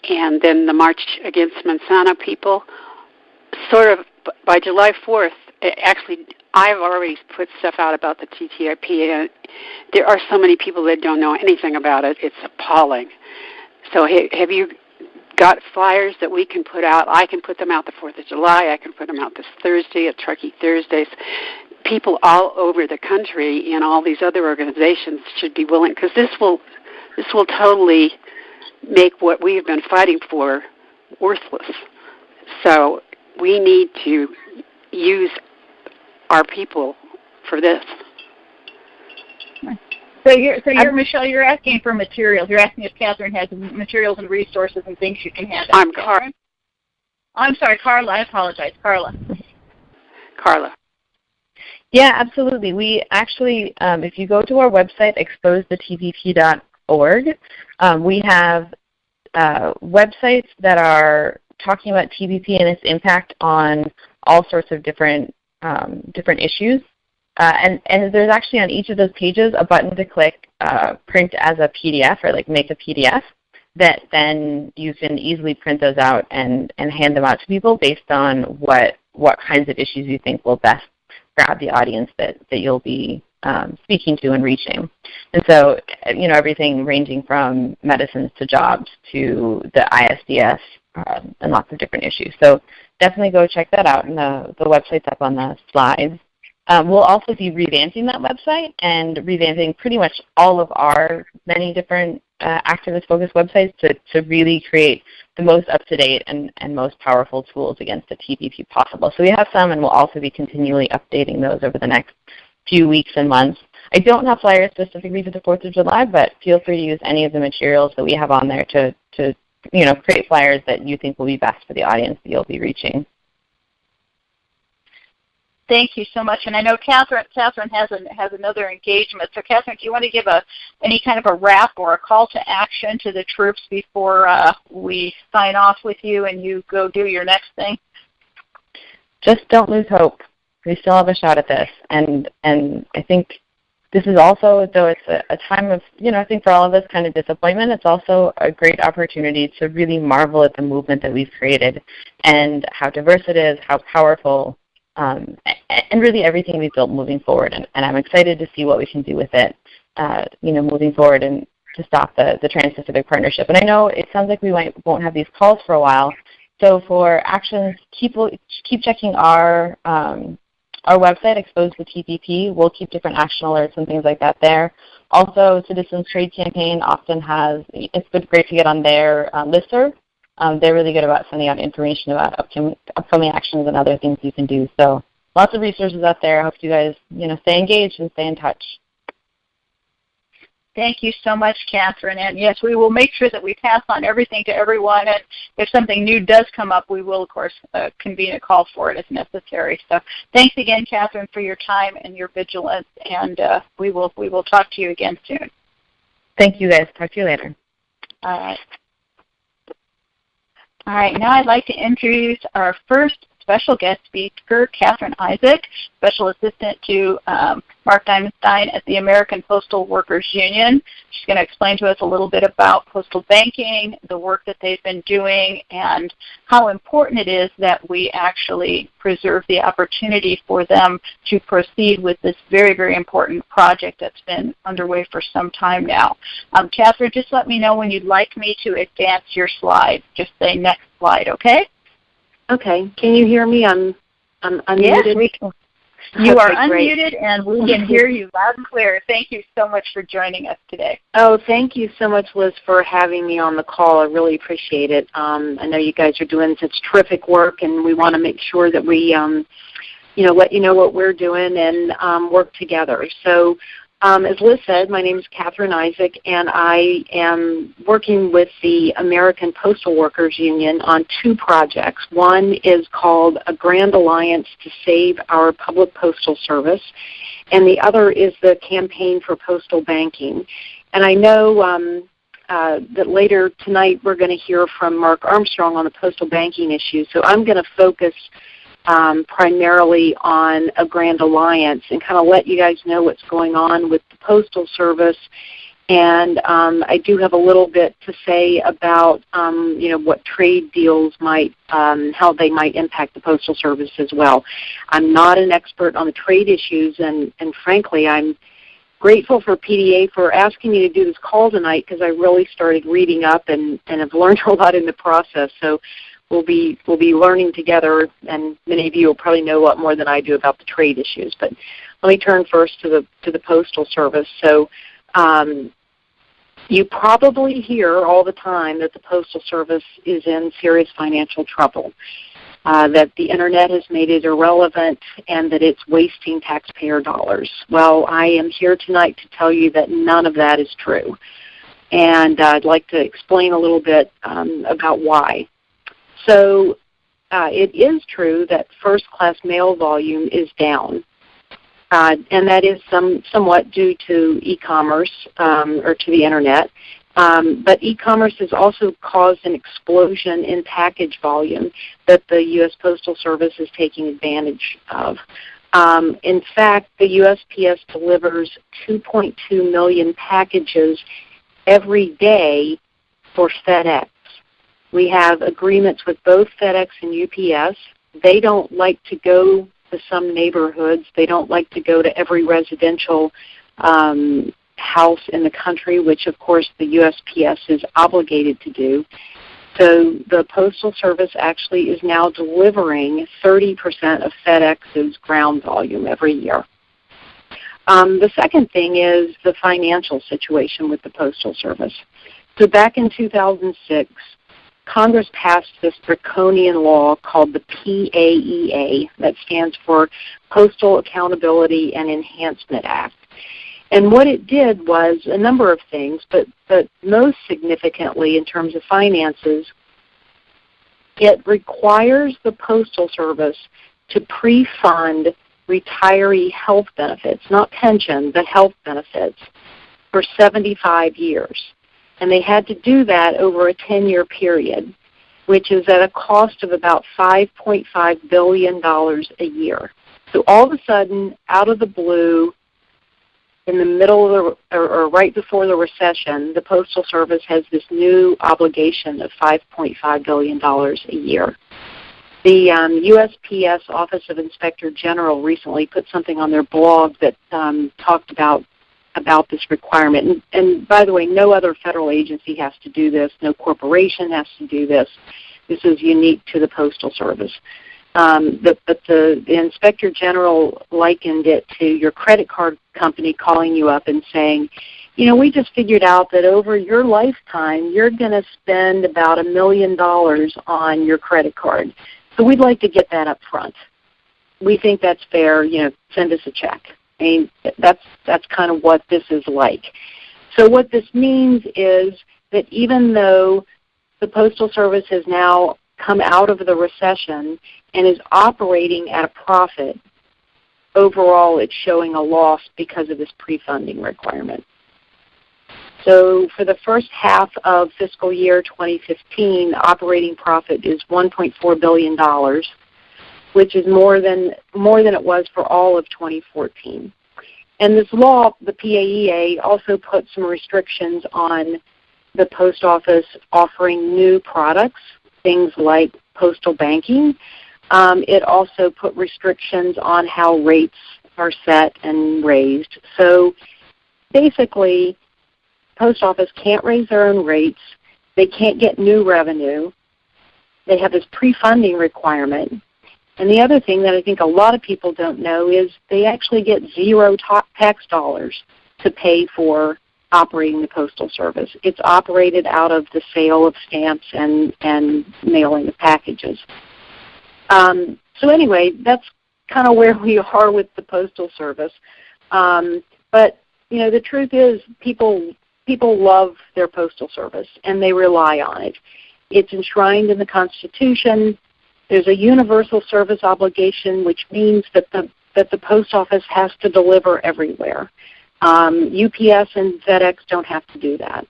and then the March Against Monsanto people. Sort of by July 4th, actually, I've already put stuff out about the TTIP, and there are so many people that don't know anything about it. It's appalling. So have you got flyers that we can put out? I can put them out the 4th of July. I can put them out this Thursday at Truckee Thursdays. People all over the country and all these other organizations should be willing, because this will totally make what we have been fighting for worthless. So we need to use our people for this. So Michelle, you're asking for materials. You're asking if Kathryn has materials and resources and things you can hand out. I'm sorry, Carla. I apologize, Carla. Yeah, absolutely. We actually, if you go to our website, exposethetpp.org, we have websites that are talking about TPP and its impact on all sorts of different issues. And there's actually on each of those pages a button to click print as a PDF, or like make a PDF, that then you can easily print those out and hand them out to people based on what kinds of issues you think will best grab the audience that you'll be speaking to and reaching. And so, everything ranging from medicines to jobs to the ISDS and lots of different issues. So definitely go check that out, and the website's up on the slides. We'll also be revamping that website and revamping pretty much all of our many different activist-focused websites to really create the most up-to-date and most powerful tools against the TPP possible. So we have some, and we'll also be continually updating those over the next few weeks and months. I don't have flyers specifically for the 4th of July, but feel free to use any of the materials that we have on there to create flyers that you think will be best for the audience that you'll be reaching. Thank you so much. And I know Kathryn has another engagement. So Kathryn, do you want to give any kind of a wrap or a call to action to the troops before we sign off with you and you go do your next thing? Just don't lose hope. We still have a shot at this. And I think this is also, though it's a time of, I think for all of us kind of disappointment, it's also a great opportunity to really marvel at the movement that we've created and how diverse it is, how powerful and really everything we've built moving forward. And I'm excited to see what we can do with it, moving forward and to stop the Trans-Pacific Partnership. And I know it sounds like we won't have these calls for a while. So for actions, keep checking our website, Expose the TPP. We'll keep different action alerts and things like that there. Also, Citizens Trade Campaign often it's great to get on their listserv. They're really good about sending out information about upcoming actions and other things you can do. So lots of resources out there. I hope you guys, stay engaged and stay in touch. Thank you so much, Kathryn. And yes, we will make sure that we pass on everything to everyone. And if something new does come up, we will, of course, convene a call for it if necessary. So thanks again, Kathryn, for your time and your vigilance. And we will talk to you again soon. Thank you, guys. Talk to you later. All right. All right. Now I'd like to introduce our first special guest speaker, Kathryn Isaac, Special Assistant to Mark Diamondstein at the American Postal Workers Union. She's going to explain to us a little bit about postal banking, the work that they've been doing, and how important it is that we actually preserve the opportunity for them to proceed with this very, very important project that's been underway for some time now. Kathryn, just let me know when you'd like me to advance your slide. Just say next slide, okay? Okay. Can you hear me? I'm unmuted. Yes, we can. You are unmuted, great. And we can hear you loud and clear. Thank you so much for joining us today. Oh, thank you so much, Liz, for having me on the call. I really appreciate it. I know you guys are doing such terrific work, and we want to make sure that we, let you know what we're doing and work together. So, as Liz said, my name is Kathryn Isaac, and I am working with the American Postal Workers Union on two projects. One is called A Grand Alliance to Save Our Public Postal Service, and the other is the Campaign for Postal Banking. And I know that later tonight we're going to hear from Mark Armstrong on the postal banking issue, so I'm going to focus primarily on A Grand Alliance and kind of let you guys know what's going on with the Postal Service. And I do have a little bit to say about, what trade deals might, how they might impact the Postal Service as well. I'm not an expert on the trade issues, and frankly, I'm grateful for PDA for asking me to do this call tonight because I really started reading up and have learned a lot in the process. So we'll be learning together, and many of you will probably know a lot more than I do about the trade issues. But let me turn first to the Postal Service. So you probably hear all the time that the Postal Service is in serious financial trouble, that the Internet has made it irrelevant, and that it's wasting taxpayer dollars. Well, I am here tonight to tell you that none of that is true. And I'd like to explain a little bit about why. So it is true that first-class mail volume is down, and that is somewhat due to e-commerce or to the Internet. But e-commerce has also caused an explosion in package volume that the U.S. Postal Service is taking advantage of. In fact, the USPS delivers 2.2 million packages every day for FedEx. We have agreements with both FedEx and UPS. They don't like to go to some neighborhoods. They don't like to go to every residential house in the country, which, of course, the USPS is obligated to do. So the Postal Service actually is now delivering 30% of FedEx's ground volume every year. The second thing is the financial situation with the Postal Service. So back in 2006, Congress passed this draconian law called the PAEA, that stands for Postal Accountability and Enhancement Act. And what it did was a number of things, but most significantly in terms of finances, it requires the Postal Service to pre-fund retiree health benefits, not pension, but health benefits, for 75 years. And they had to do that over a 10-year period, which is at a cost of about $5.5 billion a year. So all of a sudden, out of the blue, in the middle of or right before the recession, the Postal Service has this new obligation of $5.5 billion a year. The USPS Office of Inspector General recently put something on their blog that talked about this requirement. And by the way, no other federal agency has to do this. No corporation has to do this. This is unique to the Postal Service. But the Inspector General likened it to your credit card company calling you up and saying, you know, we just figured out that over your lifetime, you're going to spend about $1 million on your credit card. So we'd like to get that up front. We think that's fair. You know, send us a check. I mean, that's kind of what this is like. So what this means is that even though the Postal Service has now come out of the recession and is operating at a profit, overall it's showing a loss because of this pre-funding requirement. So for the first half of fiscal year 2015, operating profit is $1.4 billion, which is more than it was for all of 2014. And this law, the PAEA, also put some restrictions on the post office offering new products, things like postal banking. It also put restrictions on how rates are set and raised. So basically, post office can't raise their own rates. They can't get new revenue. They have this pre-funding requirement. And the other thing that I think a lot of people don't know is they actually get zero tax dollars to pay for operating the Postal Service. It's operated out of the sale of stamps and mailing of packages. So anyway, that's kind of where we are with the Postal Service. But, you know, the truth is people love their Postal Service, and they rely on it. It's enshrined in the Constitution. There's a universal service obligation, which means that the Post Office has to deliver everywhere. UPS and FedEx don't have to do that.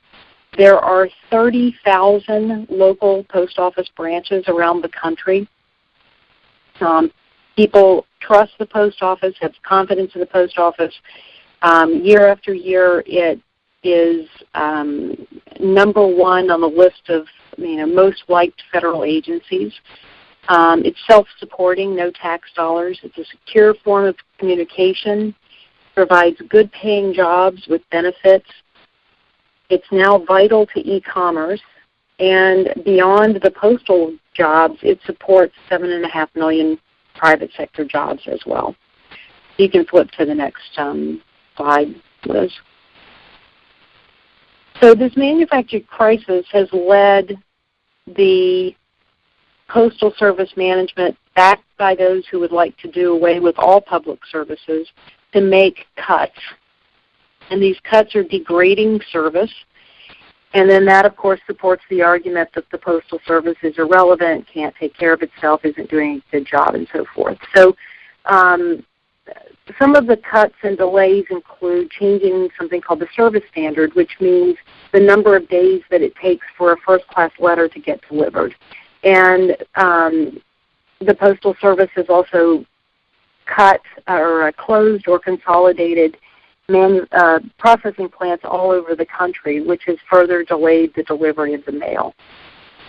There are 30,000 local post office branches around the country. People trust the Post Office, have confidence in the Post Office. Year after year, it is number one on the list of most liked federal agencies. It's self-supporting, no tax dollars. It's a secure form of communication, provides good-paying jobs with benefits. It's now vital to e-commerce, and beyond the postal jobs, it supports 7.5 million private sector jobs as well. You can flip to the next slide, Liz. So this manufacturing crisis has led the Postal Service management, backed by those who would like to do away with all public services, to make cuts. And these cuts are degrading service. And then that, of course, supports the argument that the Postal Service is irrelevant, can't take care of itself, isn't doing a good job, and so forth. So some of the cuts and delays include changing something called the service standard, which means the number of days that it takes for a first-class letter to get delivered. And the Postal Service has also cut or closed or consolidated processing plants all over the country, which has further delayed the delivery of the mail.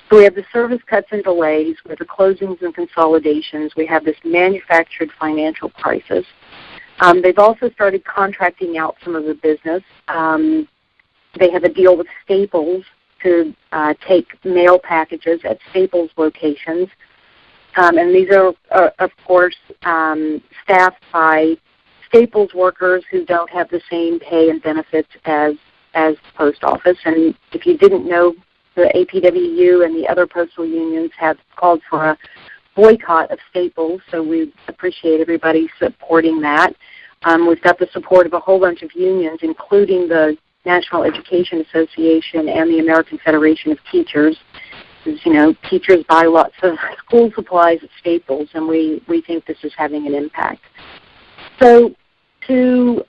So we have the service cuts and delays, with the closings and consolidations. We have this manufactured financial crisis. They've also started contracting out some of the business. They have a deal with Staples to take mail packages at Staples locations. And these are, of course, staffed by Staples workers who don't have the same pay and benefits as the Post Office. And if you didn't know, the APWU and the other postal unions have called for a boycott of Staples, so we appreciate everybody supporting that. We've got the support of a whole bunch of unions, including the National Education Association and the American Federation of Teachers. Teachers buy lots of school supplies at Staples, and we think this is having an impact. So to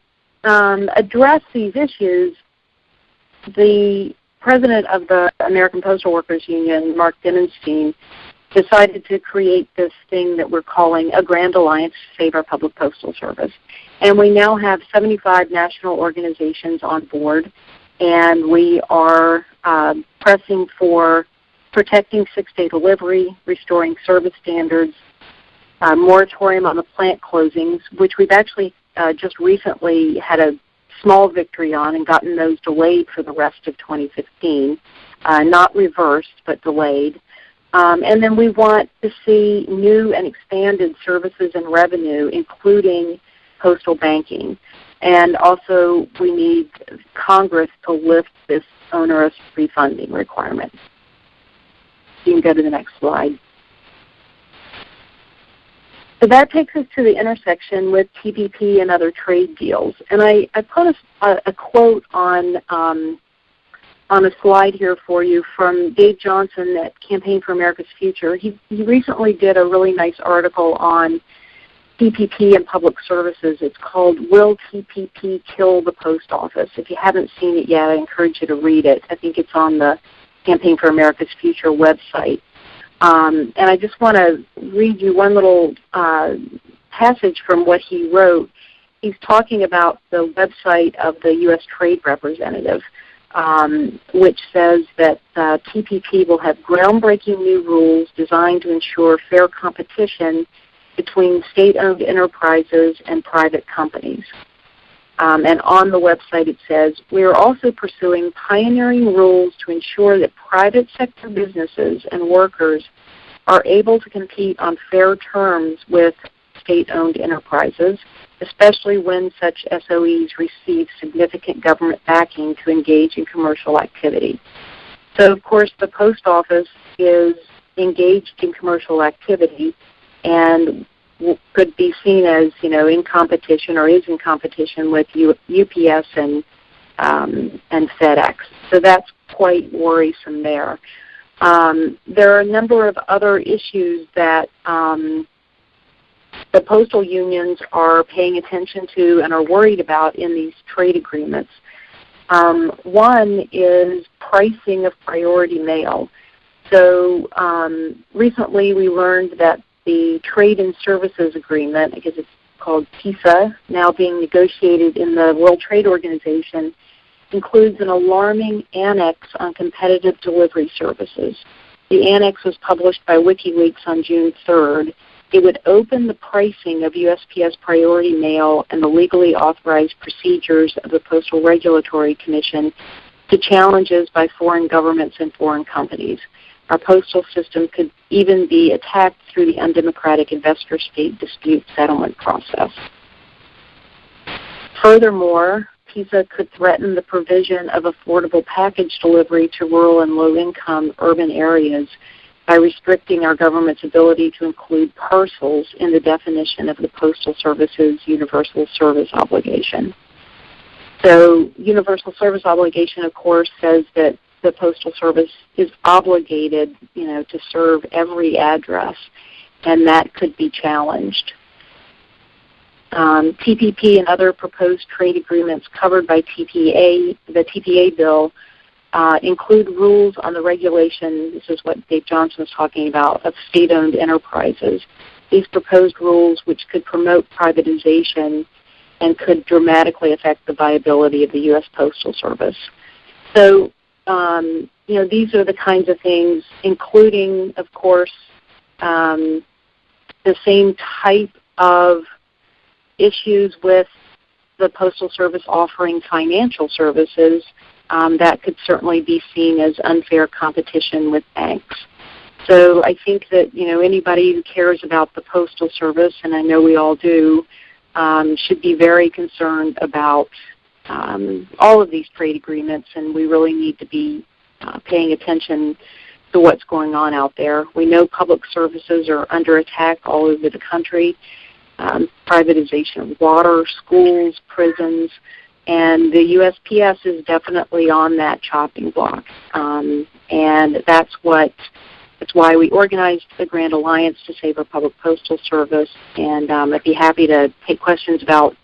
address these issues, the president of the American Postal Workers Union, Mark Dimenstein, decided to create this thing that we're calling a Grand Alliance to Save Our Public Postal Service. And we now have 75 national organizations on board, and we are pressing for protecting 6-day delivery, restoring service standards, moratorium on the plant closings, which we've actually just recently had a small victory on and gotten those delayed for the rest of 2015, not reversed but delayed. And then we want to see new and expanded services and revenue, including postal banking. And also we need Congress to lift this onerous refunding requirement. You can go to the next slide. So that takes us to the intersection with TPP and other trade deals. And I put a quote on a slide here for you from Dave Johnson at Campaign for America's Future. He recently did a really nice article on TPP and public services. It's called Will TPP Kill the Post Office? If you haven't seen it yet, I encourage you to read it. I think it's on the Campaign for America's Future website. And I just want to read you one little passage from what he wrote. He's talking about the website of the U.S. Trade Representative, which says that TPP will have groundbreaking new rules designed to ensure fair competition between state-owned enterprises and private companies. And on the website it says, we are also pursuing pioneering rules to ensure that private sector businesses and workers are able to compete on fair terms with state-owned enterprises, especially when such SOEs receive significant government backing to engage in commercial activity. So, of course, the post office is engaged in commercial activity and could be seen as, in competition or is in competition with UPS and FedEx. So that's quite worrisome there. There are a number of other issues that the postal unions are paying attention to and are worried about in these trade agreements. One is pricing of priority mail. So recently we learned that the Trade and Services Agreement, I guess it's called TISA, now being negotiated in the World Trade Organization, includes an alarming annex on competitive delivery services. The annex was published by WikiLeaks on June 3rd. It would open the pricing of USPS priority mail and the legally authorized procedures of the Postal Regulatory Commission to challenges by foreign governments and foreign companies. Our postal system could even be attacked through the undemocratic investor-state dispute settlement process. Furthermore, TISA could threaten the provision of affordable package delivery to rural and low-income urban areas by restricting our government's ability to include parcels in the definition of the Postal Service's Universal Service Obligation. So Universal Service Obligation, of course, says that the Postal Service is obligated, to serve every address, and that could be challenged. TPP and other proposed trade agreements covered by the TPA bill include rules on the regulation, this is what Dave Johnson was talking about, of state-owned enterprises. These proposed rules, which could promote privatization and could dramatically affect the viability of the U.S. Postal Service. So, these are the kinds of things, including, of course, the same type of issues with the Postal Service offering financial services that could certainly be seen as unfair competition with banks. So I think that, anybody who cares about the Postal Service, and I know we all do, should be very concerned about all of these trade agreements, and we really need to be paying attention to what's going on out there. We know public services are under attack all over the country. Privatization of water, schools, prisons, and the USPS is definitely on that chopping block. And that's why we organized the Grand Alliance to Save Our Public Postal Service, and I'd be happy to take questions about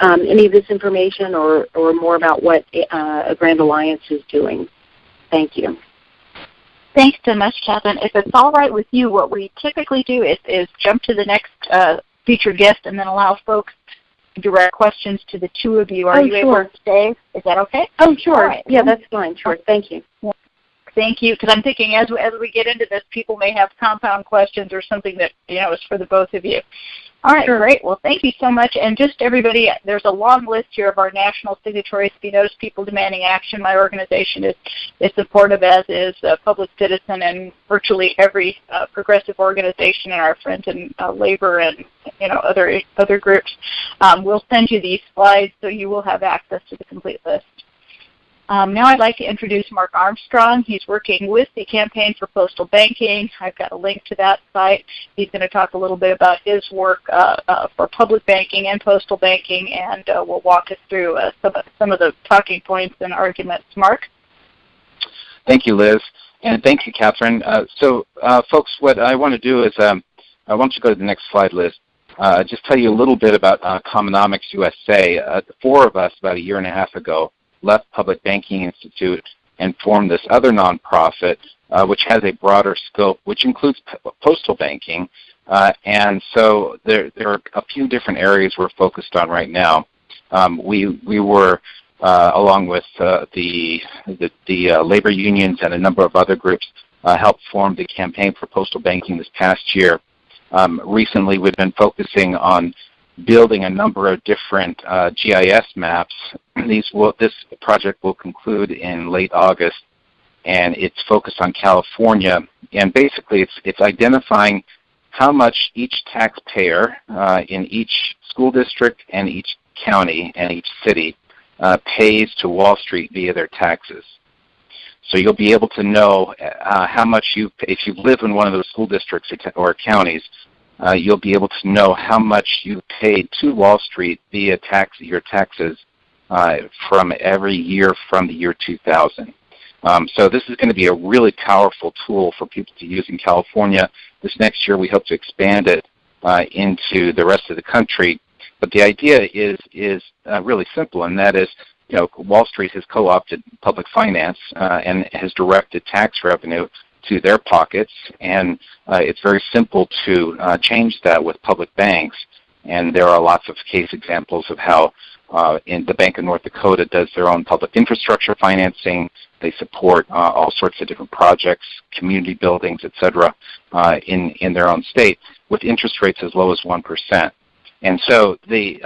any of this information or more about what a Grand Alliance is doing. Thank you. Thanks so much, Kathryn. If it's all right with you, what we typically do is jump to the next featured guest and then allow folks to direct questions to the two of you. Are you able to stay? Is that okay? Oh, sure. Right. Yeah, that's fine. Sure. Thank you. Yeah. thank you, because I'm thinking as we get into this, people may have compound questions or something that, is for the both of you. All right, great. Well, thank you so much. And just everybody, there's a long list here of our national signatories. If you notice People Demanding Action, my organization is supportive, as is Public Citizen and virtually every progressive organization and our friends in labor and other groups. We'll send you these slides so you will have access to the complete list. Now I'd like to introduce Mark Armstrong. He's working with the Campaign for Postal Banking. I've got a link to that site. He's going to talk a little bit about his work for public banking and postal banking, and will walk us through some of the talking points and arguments. Mark? Thank you, Liz, and thank you, Kathryn. Folks, what I want to do is, I want you to go to the next slide, Liz. Just tell you a little bit about Commonomics USA. 4 of us, about a year and a half ago, left Public Banking Institute and formed this other nonprofit, which has a broader scope, which includes postal banking. And so there are a few different areas we're focused on right now. We were, along with the labor unions and a number of other groups, helped form the Campaign for Postal Banking this past year. Recently, we've been focusing on building a number of different GIS maps. This project will conclude in late August, and it's focused on California. And basically, it's identifying how much each taxpayer in each school district and each county and each city pays to Wall Street via their taxes. So you'll be able to know how much if you live in one of those school districts or counties, you'll be able to know how much you paid to Wall Street via your taxes from every year from the year 2000. So this is going to be a really powerful tool for people to use in California. This next year we hope to expand it into the rest of the country. But the idea is really simple, and that is, Wall Street has co-opted public finance and has directed tax revenue to their pockets, and it's very simple to change that with public banks. And there are lots of case examples of how in the Bank of North Dakota does their own public infrastructure financing. They support all sorts of different projects, community buildings, etc., in their own state with interest rates as low as 1%. And so the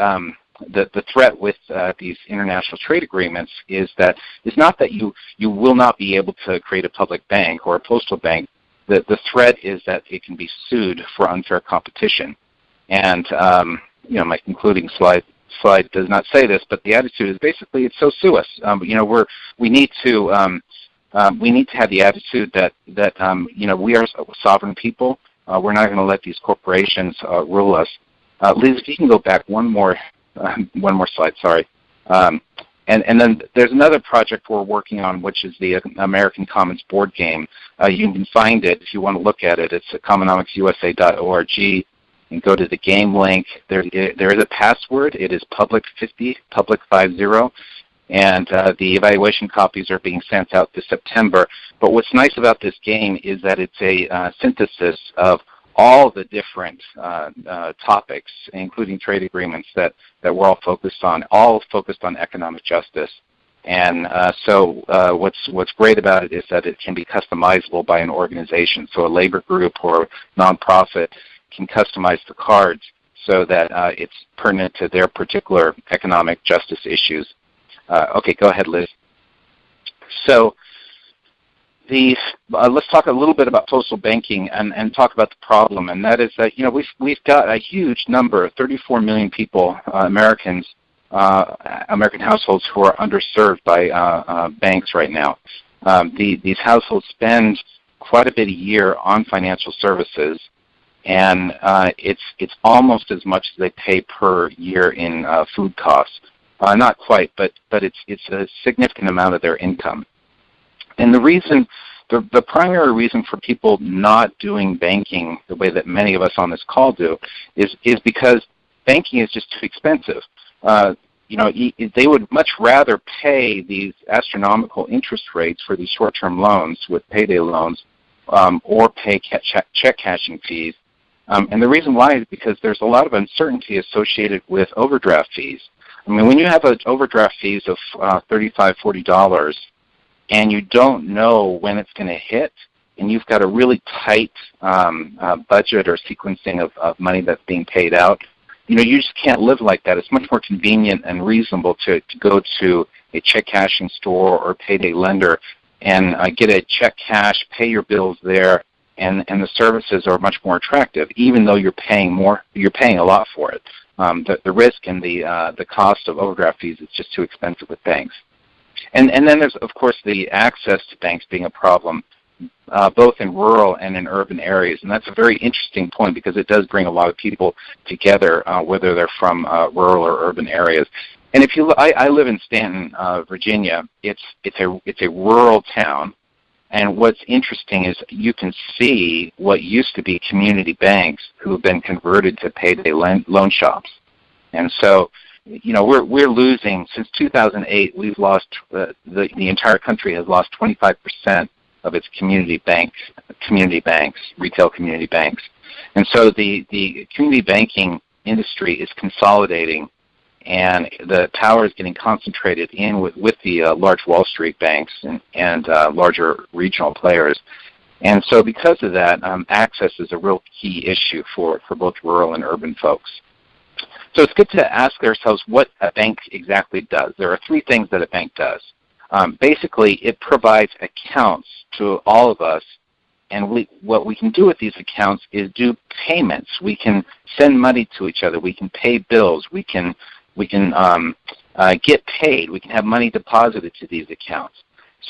threat with these international trade agreements is that it's not that you will not be able to create a public bank or a postal bank. The threat is that it can be sued for unfair competition. And my concluding slide does not say this, but the attitude is basically it's so sue us. We need to have the attitude that we are sovereign people. We're not going to let these corporations rule us. Liz, if you can go back one more slide, sorry. And then there's another project we're working on, which is the American Commons board game. You can find it if you want to look at it. It's at commonomicsusa.org. And go to the game link. There is a password. It is public50, public50. And the evaluation copies are being sent out this September. But what's nice about this game is that it's a synthesis of all the different topics, including trade agreements that we're all focused on economic justice. And so what's great about it is that it can be customizable by an organization. So a labor group or nonprofit can customize the cards so that it's pertinent to their particular economic justice issues. Okay, go ahead, Liz. So let's talk a little bit about postal banking and talk about the problem, and that is that we've got a huge number, 34 million people, American households who are underserved by banks right now. These households spend quite a bit a year on financial services, and it's almost as much as they pay per year in food costs. Not quite, but it's a significant amount of their income. And the primary reason for people not doing banking the way that many of us on this call do is because banking is just too expensive. They would much rather pay these astronomical interest rates for these short-term loans with payday loans or pay check cashing fees. And the reason why is because there's a lot of uncertainty associated with overdraft fees. I mean, when you have overdraft fees of $35, $40, and you don't know when it's going to hit, and you've got a really tight budget or sequencing of money that's being paid out, you just can't live like that. It's much more convenient and reasonable to go to a check cashing store or payday lender and get a check cash, pay your bills there, and the services are much more attractive, even though you're paying more. You're paying a lot for it. The risk and the cost of overdraft fees is just too expensive with banks. And then there's, of course, the access to banks being a problem, both in rural and in urban areas. And that's a very interesting point because it does bring a lot of people together, whether they're from rural or urban areas. And if you, I live in Stanton, Virginia. It's a rural town. And what's interesting is you can see what used to be community banks who have been converted to payday loan shops. And so, we're losing, since 2008, we've lost, the entire country has lost 25% of its community banks, retail community banks. And so the community banking industry is consolidating, and the power is getting concentrated in with the large Wall Street banks and larger regional players. And so because of that, access is a real key issue for both rural and urban folks. So it's good to ask ourselves what a bank exactly does. There are three things that a bank does. Basically, it provides accounts to all of us, and what we can do with these accounts is do payments. We can send money to each other. We can pay bills. We can get paid. We can have money deposited to these accounts.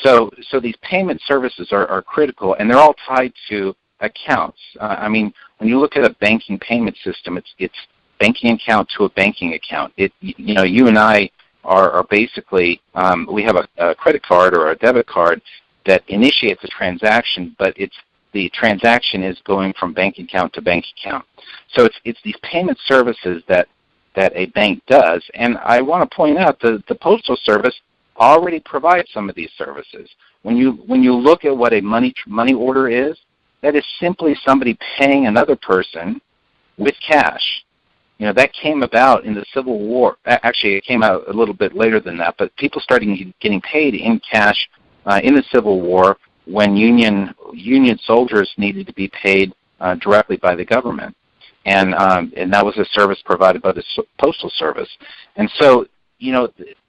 So these payment services are critical, and they're all tied to accounts. When you look at a banking payment system, it's banking account to a banking account. You and I are basically, we have a credit card or a debit card that initiates a transaction, but the transaction is going from bank account to bank account. So it's these payment services that a bank does, and I want to point out that the Postal Service already provides some of these services. When you look at what a money order is, that is simply somebody paying another person with cash. That came about in the Civil War. Actually, it came out a little bit later than that, but people started getting paid in cash in the Civil War when Union soldiers needed to be paid directly by the government. And that was a service provided by the Postal Service. And so,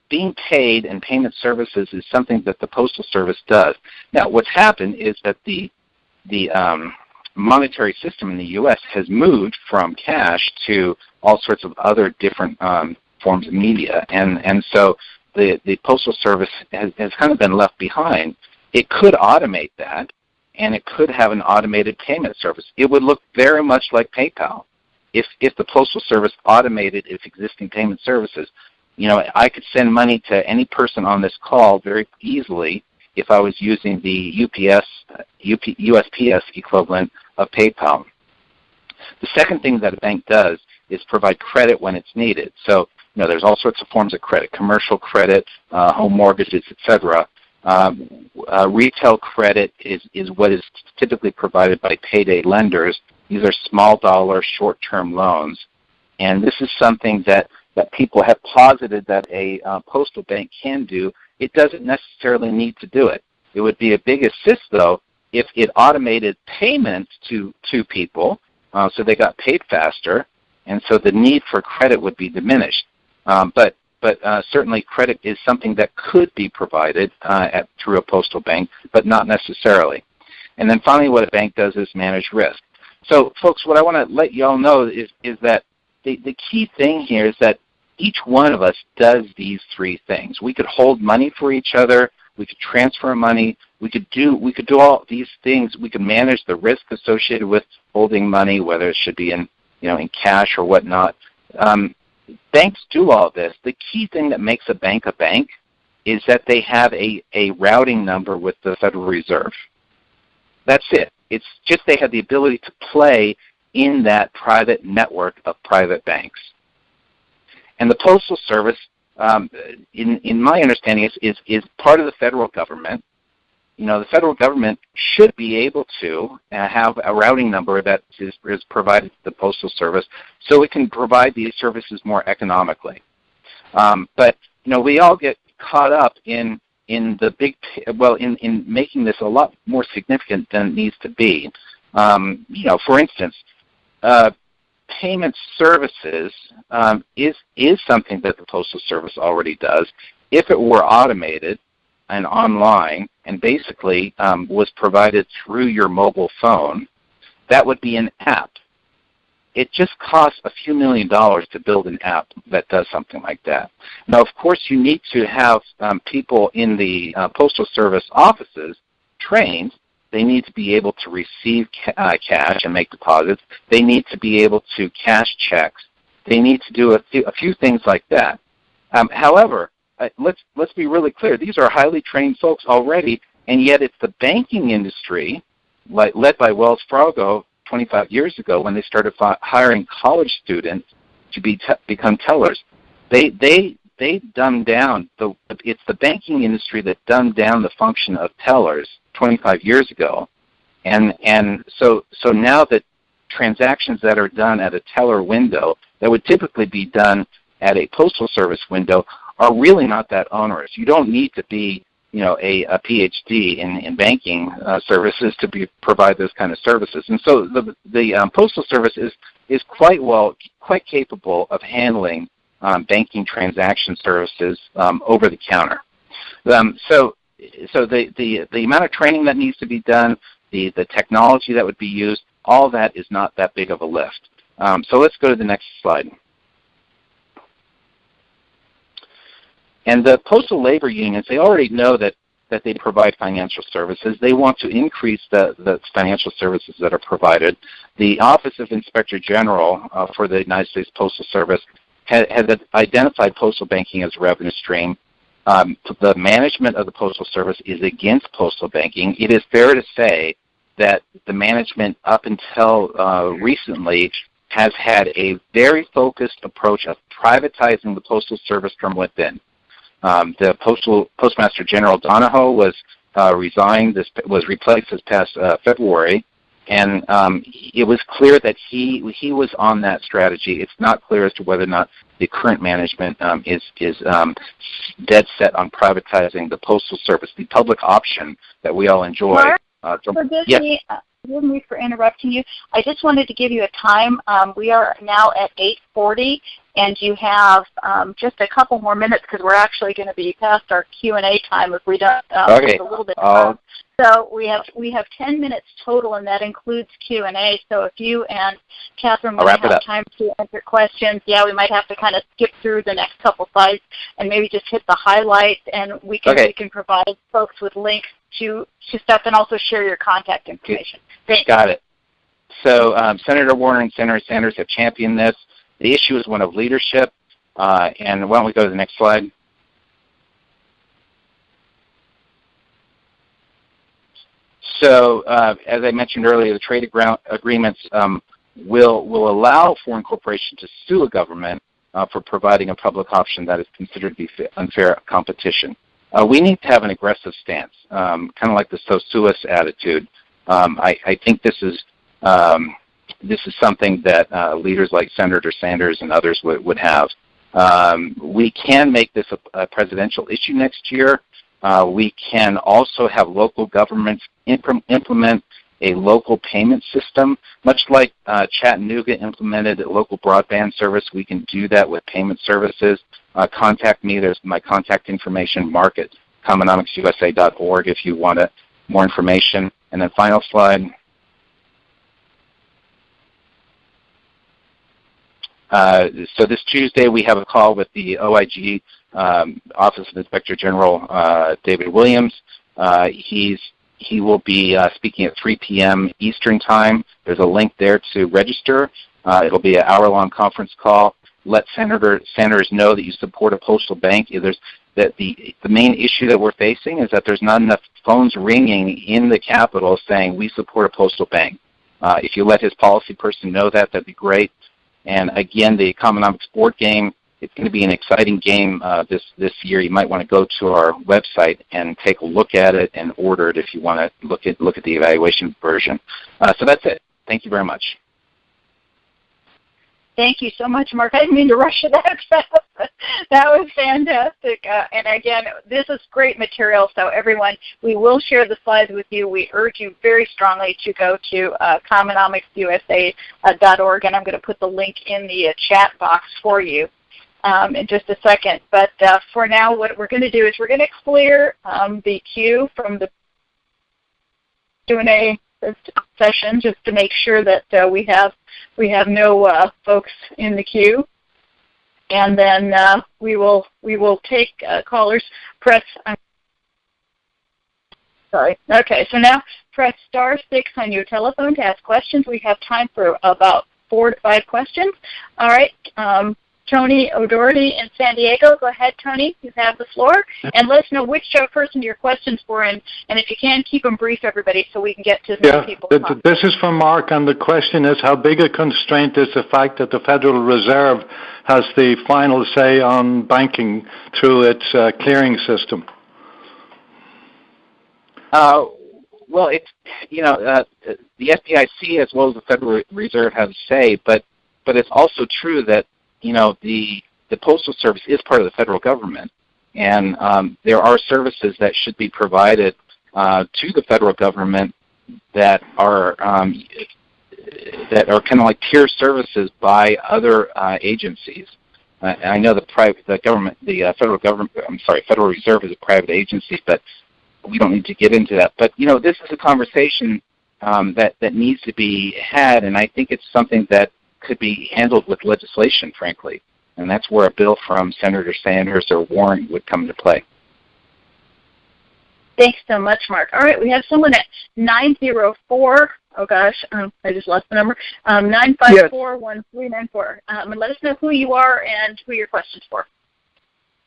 being paid and payment services is something that the Postal Service does. Now, what's happened is that the monetary system in the U.S. has moved from cash to all sorts of other different forms of media, and so the Postal Service has kind of been left behind. It could automate that, and it could have an automated payment service. It would look very much like PayPal if the Postal Service automated its existing payment services. I could send money to any person on this call very easily if I was using the USPS equivalent of PayPal. The second thing that a bank does is provide credit when it's needed. So, there's all sorts of forms of credit: commercial credit, home mortgages, etc. Retail credit is what is typically provided by payday lenders. These are small dollar, short-term loans, and this is something that people have posited that a postal bank can do. It doesn't necessarily need to do it. It would be a big assist, though, if it automated payments to people, so they got paid faster, and so the need for credit would be diminished. But certainly credit is something that could be provided through a postal bank, but not necessarily. And then finally, what a bank does is manage risk. So, folks, what I want to let you all know is that the key thing here is that each one of us does these three things. We could hold money for each other. We could transfer money. We could do all these things. We could manage the risk associated with holding money, whether it should be in cash or whatnot. Banks do all this. The key thing that makes a bank is that they have a routing number with the Federal Reserve. That's it. It's just they have the ability to play in that private network of private banks. And the Postal Service, in my understanding, is part of the federal government. The federal government should be able to have a routing number that is provided to the Postal Service so it can provide these services more economically. But we all get caught up in in making this a lot more significant than it needs to be. For instance, payment services is something that the Postal Service already does. If it were automated and online and basically was provided through your mobile phone, that would be an app. It just costs a few $1 million to build an app that does something like that. Now, of course, you need to have people in the Postal Service offices trained. They need to be able to receive cash and make deposits. They need to be able to cash checks. They need to do a few things like that. However, let's be really clear. These are highly trained folks already, and yet it's the banking industry, led by Wells Fargo 25 years ago when they started hiring college students to become tellers. They dumbed down. It's the banking industry that dumbed down the function of tellers 25 years ago, and so now that transactions that are done at a teller window that would typically be done at a Postal Service window are really not that onerous. You don't need to be a PhD in banking services to provide those kind of services. And so the Postal Service is quite capable of handling banking transaction services over the counter. So the amount of training that needs to be done, the technology that would be used, all that is not that big of a lift. So let's go to the next slide. And the postal labor unions, they already know that they provide financial services. They want to increase the financial services that are provided. The Office of Inspector General for the United States Postal Service has identified postal banking as a revenue stream. The management of the Postal Service is against postal banking. It is fair to say that the management up until recently has had a very focused approach of privatizing the Postal Service from within. The Postmaster General Donahoe was resigned. Was replaced this past February, and it was clear that he was on that strategy. It's not clear as to whether or not the current management is dead set on privatizing the Postal Service, the public option that we all enjoy. Mark, forgive me for interrupting you. I just wanted to give you a time. We are now at 8:40. And you have just a couple more minutes because we're actually going to be past our Q&A time if we don't. Okay. A little bit time. So we have 10 minutes total, and that includes Q&A. So if you and Kathryn want to have time to answer questions, we might have to kind of skip through the next couple slides and maybe just hit the highlights, and we can provide folks with links to stuff and also share your contact information. Thanks. Got it. So Senator Warner and Senator Sanders have championed this. The issue is one of leadership, and why don't we go to the next slide? So, as I mentioned earlier, the trade agreements will allow foreign corporations to sue a government for providing a public option that is considered to be unfair competition. We need to have an aggressive stance, kind of like the so sue us attitude. I think this is something that leaders like Senator Sanders and others would have. We can make this a presidential issue next year. We can also have local governments implement a local payment system, much like Chattanooga implemented a local broadband service. We can do that with payment services. Contact me. There's my contact information, mark at commonomicsusa.org if you want more information. And then final slide. So this Tuesday we have a call with the OIG Office of Inspector General David Williams. He will be speaking at 3 p.m. Eastern Time. There's a link there to register. It'll be an hour-long conference call. Let senators know that you support a postal bank. The main issue that we're facing is that there's not enough phones ringing in the Capitol saying we support a postal bank. If you let his policy person know that, that'd be great. And again, the Commonomics board game, it's going to be an exciting game this year. You might want to go to our website and take a look at it and order it if you want to look at the evaluation version. So that's it. Thank you very much. Thank you so much, Mark. I didn't mean to rush it out. That was fantastic. And again, this is great material, so everyone, we will share the slides with you. We urge you very strongly to go to commonomicsusa.org, and I'm going to put the link in the chat box for you in just a second. But for now, what we're going to do is we're going to clear the queue from the Q&A session just to make sure that we have no folks in the queue. And then we will take callers. Sorry. Okay. So now press *6 on your telephone to ask questions. We have time for about 4 to 5 questions. All right. Tony O'Doherty in San Diego. Go ahead, Tony. You have the floor. And let us know which person your question's for, and if you can, keep them brief, everybody, so we can get to as many people as possible. This is from Mark, and the question is, how big a constraint is the fact that the Federal Reserve has the final say on banking through its clearing system? Well, it's the FDIC as well as the Federal Reserve have a say, but it's also true that the Postal Service is part of the federal government, and there are services that should be provided to the federal government that are kind of like tier services by other agencies. I know the Federal Reserve is a private agency, but we don't need to get into that. But this is a conversation that needs to be had, and I think it's something that could be handled with legislation, frankly, and that's where a bill from Senator Sanders or Warren would come into play. Thanks so much, Mark. All right, we have someone at 904. Oh gosh, I just lost the number. 954-1394. And let us know who you are and who your question's for.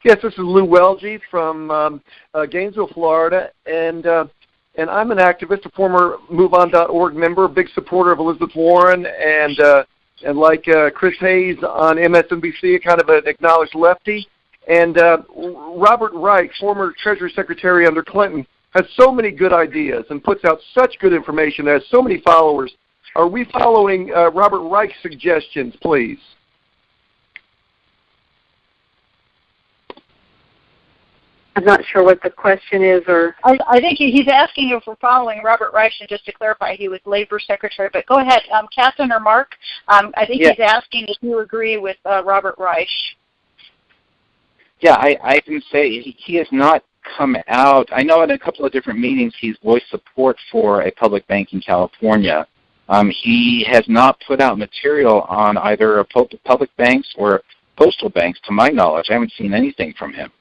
Yes, this is Lou Welge from Gainesville, Florida, and I'm an activist, a former MoveOn.org member, a big supporter of Elizabeth Warren, and like Chris Hayes on MSNBC, kind of an acknowledged lefty. And Robert Reich, former Treasury Secretary under Clinton, has so many good ideas and puts out such good information, has so many followers. Are we following Robert Reich's suggestions, please? I'm not sure what the question is, or I think he's asking if we're following Robert Reich, and just to clarify, he was Labor Secretary. But go ahead, Kathryn or Mark. I think he's asking if you agree with Robert Reich. Yeah, I can say he has not come out. I know at a couple of different meetings he's voiced support for a public bank in California. He has not put out material on either public banks or postal banks, to my knowledge. I haven't seen anything from him.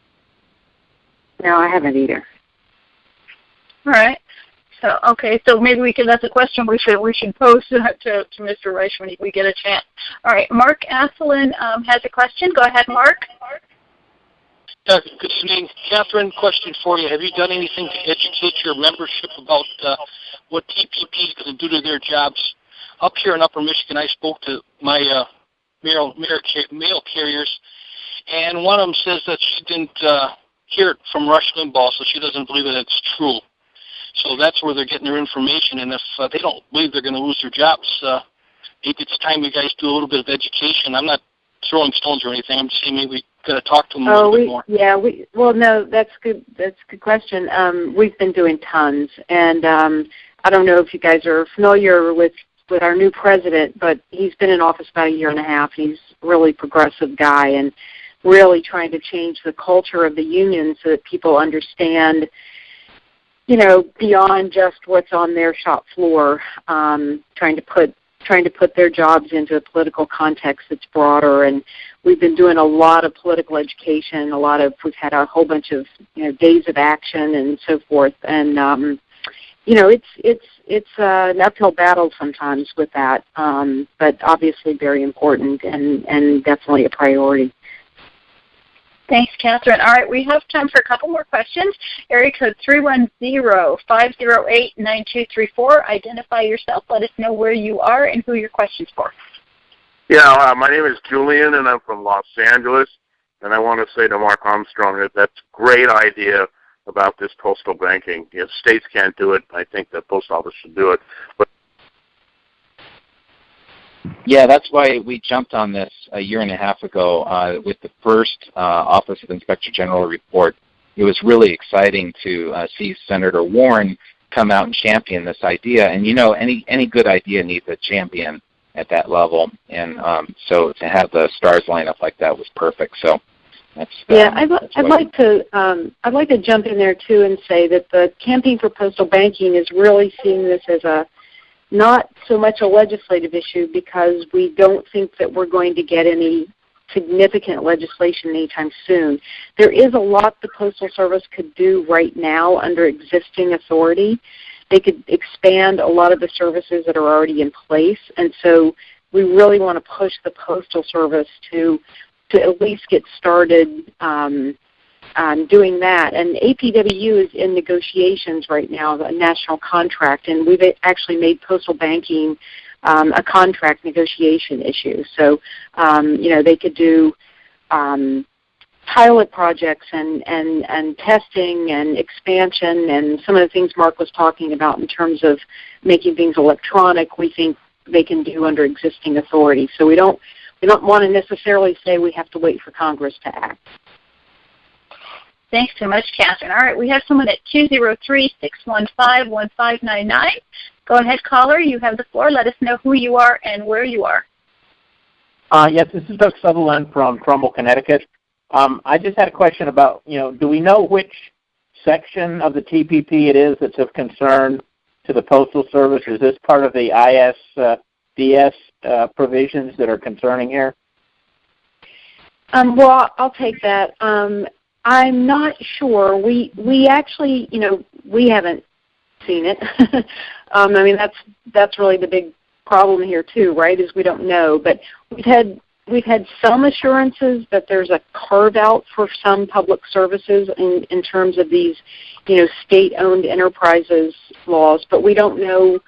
No, I haven't either. All right. So so maybe we can. That's a question we should pose to Mr. Reich when we get a chance. All right. Mark Asselin has a question. Go ahead, Mark. Good evening, Kathryn. Question for you: have you done anything to educate your membership about what TPP is going to do to their jobs? Up here in Upper Michigan, I spoke to my mail carriers, and one of them says that she didn't hear it from Rush Limbaugh, so she doesn't believe that it's true. So that's where they're getting their information, and if they don't believe they're going to lose their jobs, maybe it's time you guys do a little bit of education. I'm not throwing stones or anything. I'm just saying maybe we got to talk to them a little bit more. Well, no, that's good. That's a good question. We've been doing tons, and I don't know if you guys are familiar with our new president, but he's been in office about 1.5 years. He's a really progressive guy, and really trying to change the culture of the union so that people understand, beyond just what's on their shop floor, trying to put their jobs into a political context that's broader. And we've been doing a lot of political education, we've had a whole bunch of, days of action and so forth. And, it's an uphill battle sometimes with that, but obviously very important and definitely a priority. Thanks, Kathryn. All right, we have time for a couple more questions. Area code 310-508-9234. Identify yourself. Let us know where you are and who your question's for. Yeah, my name is Julian, and I'm from Los Angeles. And I want to say to Mark Armstrong that that's a great idea about this postal banking. If states can't do it, I think the post office should do it. But Yeah, that's why we jumped on this a year and a half ago with the first Office of Inspector General report. It was really exciting to see Senator Warren come out and champion this idea. And any good idea needs a champion at that level. And so to have the stars line up like that was perfect. So that's I'd like to jump in there too and say that the Campaign for Postal Banking is really seeing this as a not so much a legislative issue, because we don't think that we're going to get any significant legislation anytime soon. There is a lot the Postal Service could do right now under existing authority. They could expand a lot of the services that are already in place, and so we really want to push the Postal Service to at least get started doing that. And APWU is in negotiations right now, a national contract, and we've actually made postal banking a contract negotiation issue. So, they could do pilot projects and testing and expansion, and some of the things Mark was talking about in terms of making things electronic, we think they can do under existing authority. So we don't want to necessarily say we have to wait for Congress to act. Thanks so much, Kathryn. All right, we have someone at 203-615-1599. Go ahead, caller. You have the floor. Let us know who you are and where you are. Yes, this is Doug Sutherland from Trumbull, Connecticut. I just had a question about, do we know which section of the TPP it is that's of concern to the Postal Service? Is this part of the ISDS provisions that are concerning here? Well, I'll take that. I'm not sure. We actually, we haven't seen it. That's really the big problem here too, right? Is we don't know. But we've had some assurances that there's a carve out for some public services in terms of these, state-owned enterprises laws. But we don't know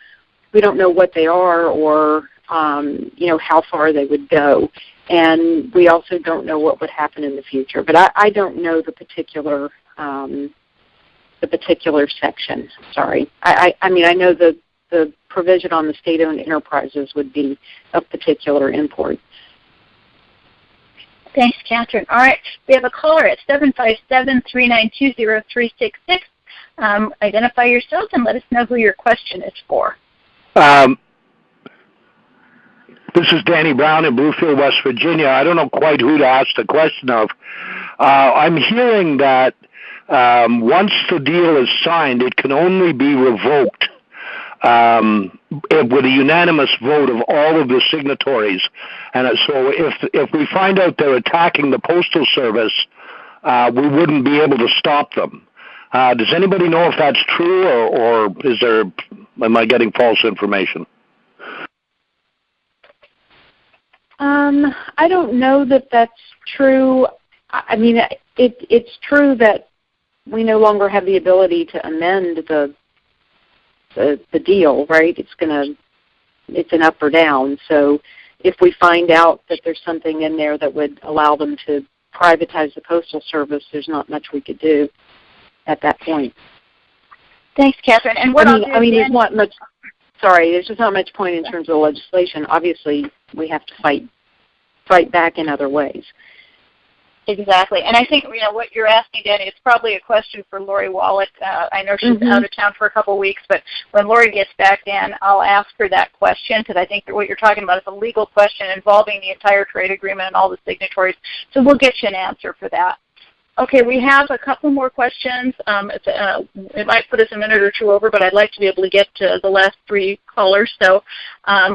what they are or how far they would go. And we also don't know what would happen in the future. But I don't know the particular section. Sorry. I know the provision on the state-owned enterprises would be of particular import. Thanks, Kathryn. All right, we have a caller at 757-392-0366. Identify yourself and let us know who your question is for. This is Danny Brown in Bluefield, West Virginia. I don't know quite who to ask the question of. I'm hearing that once the deal is signed, it can only be revoked with a unanimous vote of all of the signatories. And so if we find out they're attacking the Postal Service, we wouldn't be able to stop them. Does anybody know if that's true, or am I getting false information? I don't know that that's true. It's true that we no longer have the ability to amend the deal, right? It's an up or down. So if we find out that there's something in there that would allow them to privatize the Postal Service, there's not much we could do at that point. Thanks, Kathryn. And there's not much. Sorry, there's just not much point in terms of legislation. Obviously, we have to fight back in other ways. Exactly. And I think, what you're asking, Danny, is probably a question for Lori Wallach. I know she's out of town for a couple of weeks, but when Lori gets back in, I'll ask her that question, because I think what you're talking about is a legal question involving the entire trade agreement and all the signatories. So we'll get you an answer for that. Okay, we have a couple more questions. It might put us a minute or two over, but I'd like to be able to get to the last three callers. So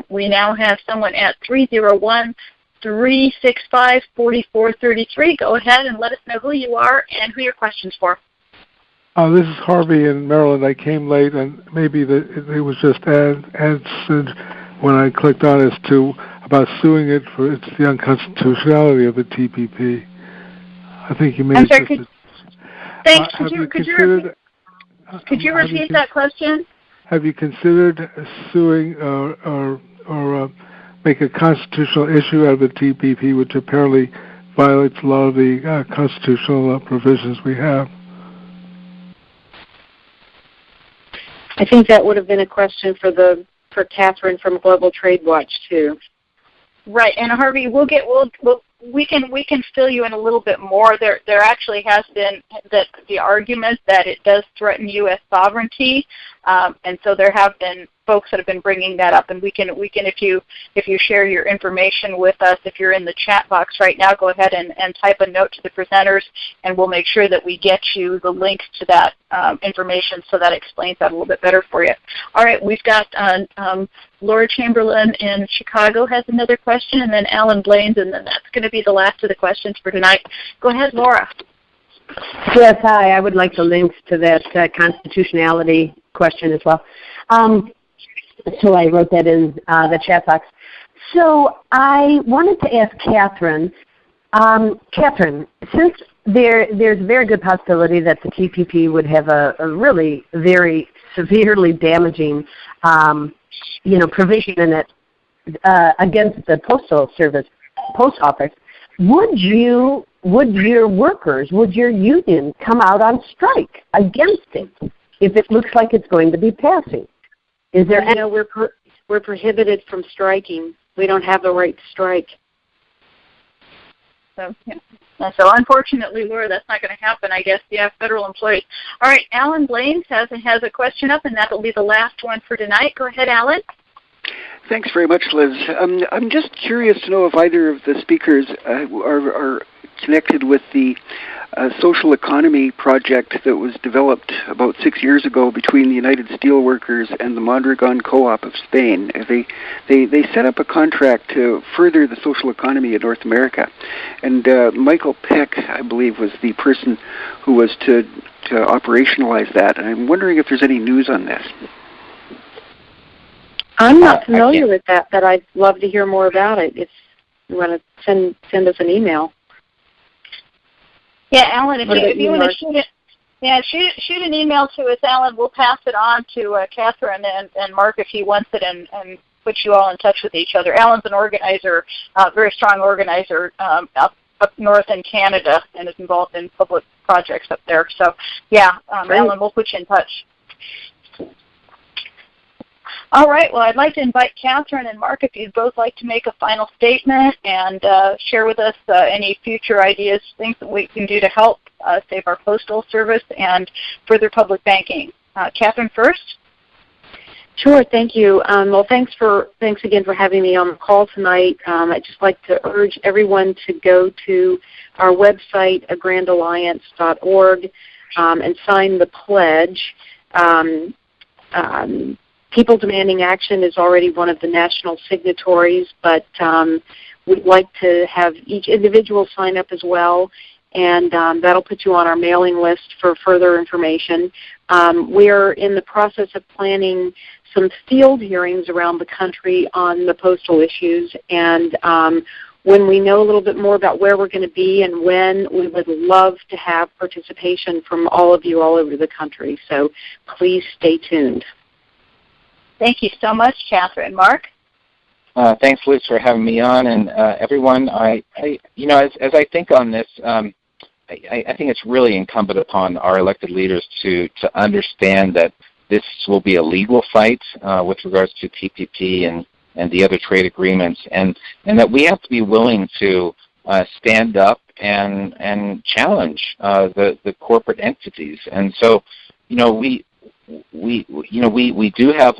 we now have someone at 301-365-4433. Go ahead and let us know who you are and who your question's for. This is Harvey in Maryland. I came late, and maybe it was just answered when I clicked on as to about suing it for the unconstitutionality of the TPP. I think you made it. Thanks. Could you repeat that question? Have you considered suing or make a constitutional issue out of the TPP, which apparently violates a lot of the constitutional provisions we have? I think that would have been a question for Kathryn from Global Trade Watch too. Right, and Harvey, we can fill you in a little bit more. There actually has been the argument that it does threaten U.S. sovereignty, and so there have been folks that have been bringing that up. And we can if you share your information with us, if you're in the chat box right now, go ahead and type a note to the presenters, and we'll make sure that we get you the link to that information so that explains that a little bit better for you. All right, we've got Laura Chamberlain in Chicago has another question, and then Alan Blaines, and then that's going to be the last of the questions for tonight. Go ahead, Laura. Yes, hi. I would like the links to that constitutionality question as well. So I wrote that in the chat box. So I wanted to ask Kathryn, since there's a very good possibility that the TPP would have a really very severely damaging provision in it against the Postal Service, Post Office, would your workers, would your union come out on strike against it if it looks like it's going to be passing? Is there any? We're prohibited from striking. We don't have the right to strike. So, yeah. So unfortunately, Laura, that's not going to happen, I guess. Yeah, federal employees. All right, Alan Blaines has a question up, and that will be the last one for tonight. Go ahead, Alan. Thanks very much, Liz. I'm just curious to know if either of the speakers are connected with the social economy project that was developed about 6 years ago between the United Steelworkers and the Mondragon Co-op of Spain. They set up a contract to further the social economy in North America. And Michael Peck, I believe, was the person who was to operationalize that. And I'm wondering if there's any news on this. I'm not familiar with that, but I'd love to hear more about it if you want to send us an email. Yeah, Alan, if you want to shoot it, shoot an email to us, Alan. We'll pass it on to Kathryn and Mark if he wants it, and put you all in touch with each other. Alan's an organizer, very strong organizer up north in Canada, and is involved in public projects up there. So, yeah, Alan, we'll put you in touch. All right. Well, I'd like to invite Kathryn and Mark, if you'd both like to make a final statement and share with us any future ideas, things that we can do to help save our Postal Service and further public banking. Kathryn first. Sure. Thank you. Well, thanks again for having me on the call tonight. I'd just like to urge everyone to go to our website, agrandalliance.org, and sign the pledge. People Demanding Action is already one of the national signatories, but we'd like to have each individual sign up as well, and that'll put you on our mailing list for further information. We're in the process of planning some field hearings around the country on the postal issues, and when we know a little bit more about where we're going to be and when, we would love to have participation from all of you all over the country. So please stay tuned. Thank you so much, Kathryn. Mark? Thanks, Liz, for having me on, and everyone. As I think on this, I think it's really incumbent upon our elected leaders to understand that this will be a legal fight with regards to TPP and the other trade agreements, and that we have to be willing to stand up and challenge the corporate entities. And so, we do have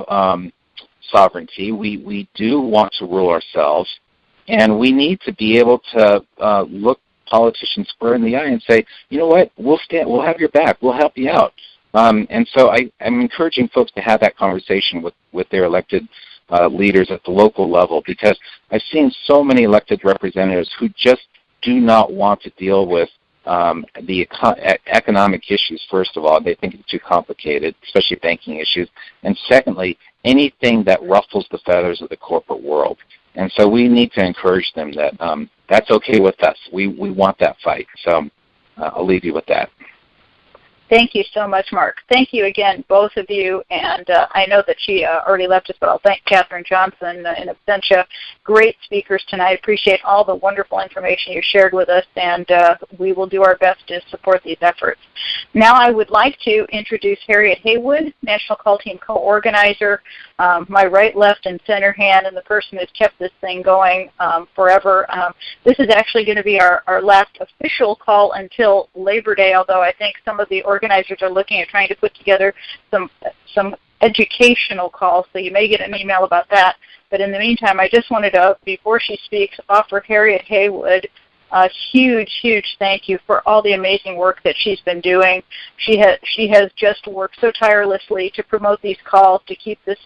sovereignty. We do want to rule ourselves, and we need to be able to look politicians square in the eye and say, you know what, we'll have your back, we'll help you out. And so I'm encouraging folks to have that conversation with their elected leaders at the local level, because I've seen so many elected representatives who just do not want to deal with the economic issues. First of all, they think it's too complicated, especially banking issues. And secondly, anything that ruffles the feathers of the corporate world. And so we need to encourage them that that's okay with us. We want that fight. So I'll leave you with that. Thank you so much, Mark. Thank you again, both of you. And I know that she already left us, but I'll thank Kathryn Johnson in absentia. Great speakers tonight. Appreciate all the wonderful information you shared with us, and we will do our best to support these efforts. Now I would like to introduce Harriet Haywood, National Call Team co-organizer, my right, left, and center hand, and the person who's kept this thing going forever. This is actually going to be our last official call until Labor Day, although I think some of the organizers are looking at trying to put together some educational calls, so you may get an email about that. But in the meantime, I just wanted to, before she speaks, offer Harriet Haywood a huge, huge thank you for all the amazing work that she's been doing. She has just worked so tirelessly to promote these calls, to keep this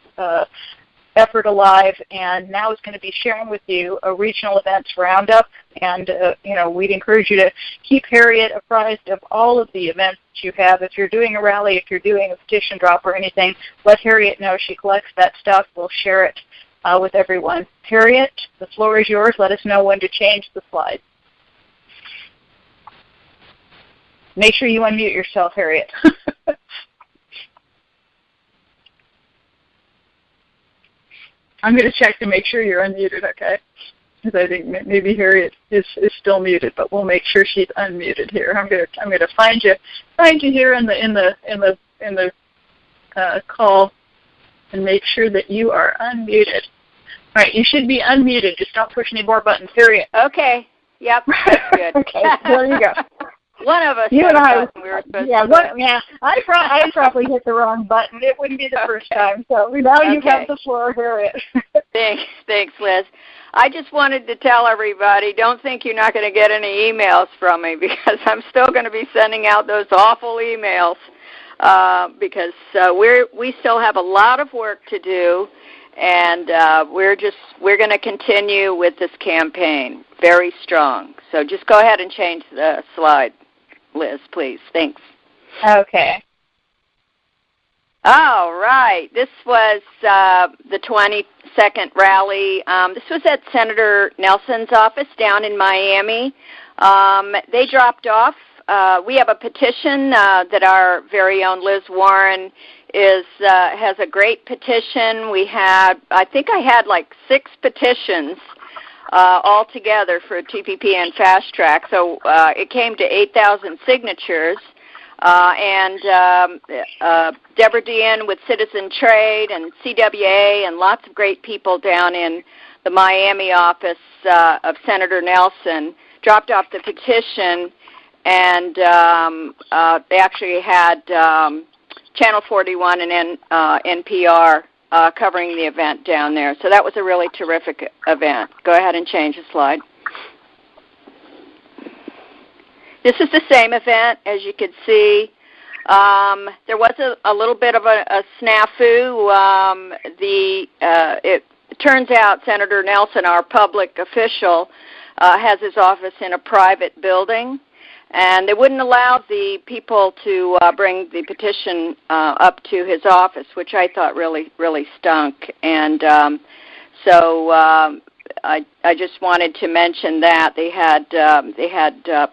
effort alive, and now is going to be sharing with you a regional events roundup. And we'd encourage you to keep Harriet apprised of all of the events that you have. If you're doing a rally, if you're doing a petition drop or anything, let Harriet know. She collects that stuff. We'll share it with everyone. Harriet, the floor is yours. Let us know when to change the slide. Make sure you unmute yourself, Harriet. I'm going to check to make sure you're unmuted, okay? Because I think maybe Harriet is still muted, but we'll make sure she's unmuted here. I'm going to find you here in the call and make sure that you are unmuted. All right, you should be unmuted. Just don't push any more buttons, Harriet. Okay. Yep. That's good. Okay. There you go. One of us. You and I. We were supposed to. I probably hit the wrong button. It wouldn't be the first time. So now you have the floor, Harriet. Thanks, Liz. I just wanted to tell everybody, don't think you're not going to get any emails from me, because I'm still going to be sending out those awful emails because we still have a lot of work to do, and we're going to continue with this campaign very strong. So just go ahead and change the slide, Liz, please. Thanks. Okay. All right. This was the 22nd rally. This was at Senator Nelson's office down in Miami. They dropped off. We have a petition that our very own Liz Warren has a great petition. I think I had like 6 petitions all together for TPP and Fast Track. So it came to 8,000 signatures. And Deborah Dean with Citizen Trade and CWA and lots of great people down in the Miami office of Senator Nelson dropped off the petition, and they actually had Channel 41 and NPR covering the event down there. So that was a really terrific event. Go ahead and change the slide. This is the same event, as you could see. There was a little bit of a snafu. It turns out Senator Nelson, our public official, has his office in a private building, and they wouldn't allow the people to bring the petition up to his office, which I thought really, really stunk. And I just wanted to mention that they had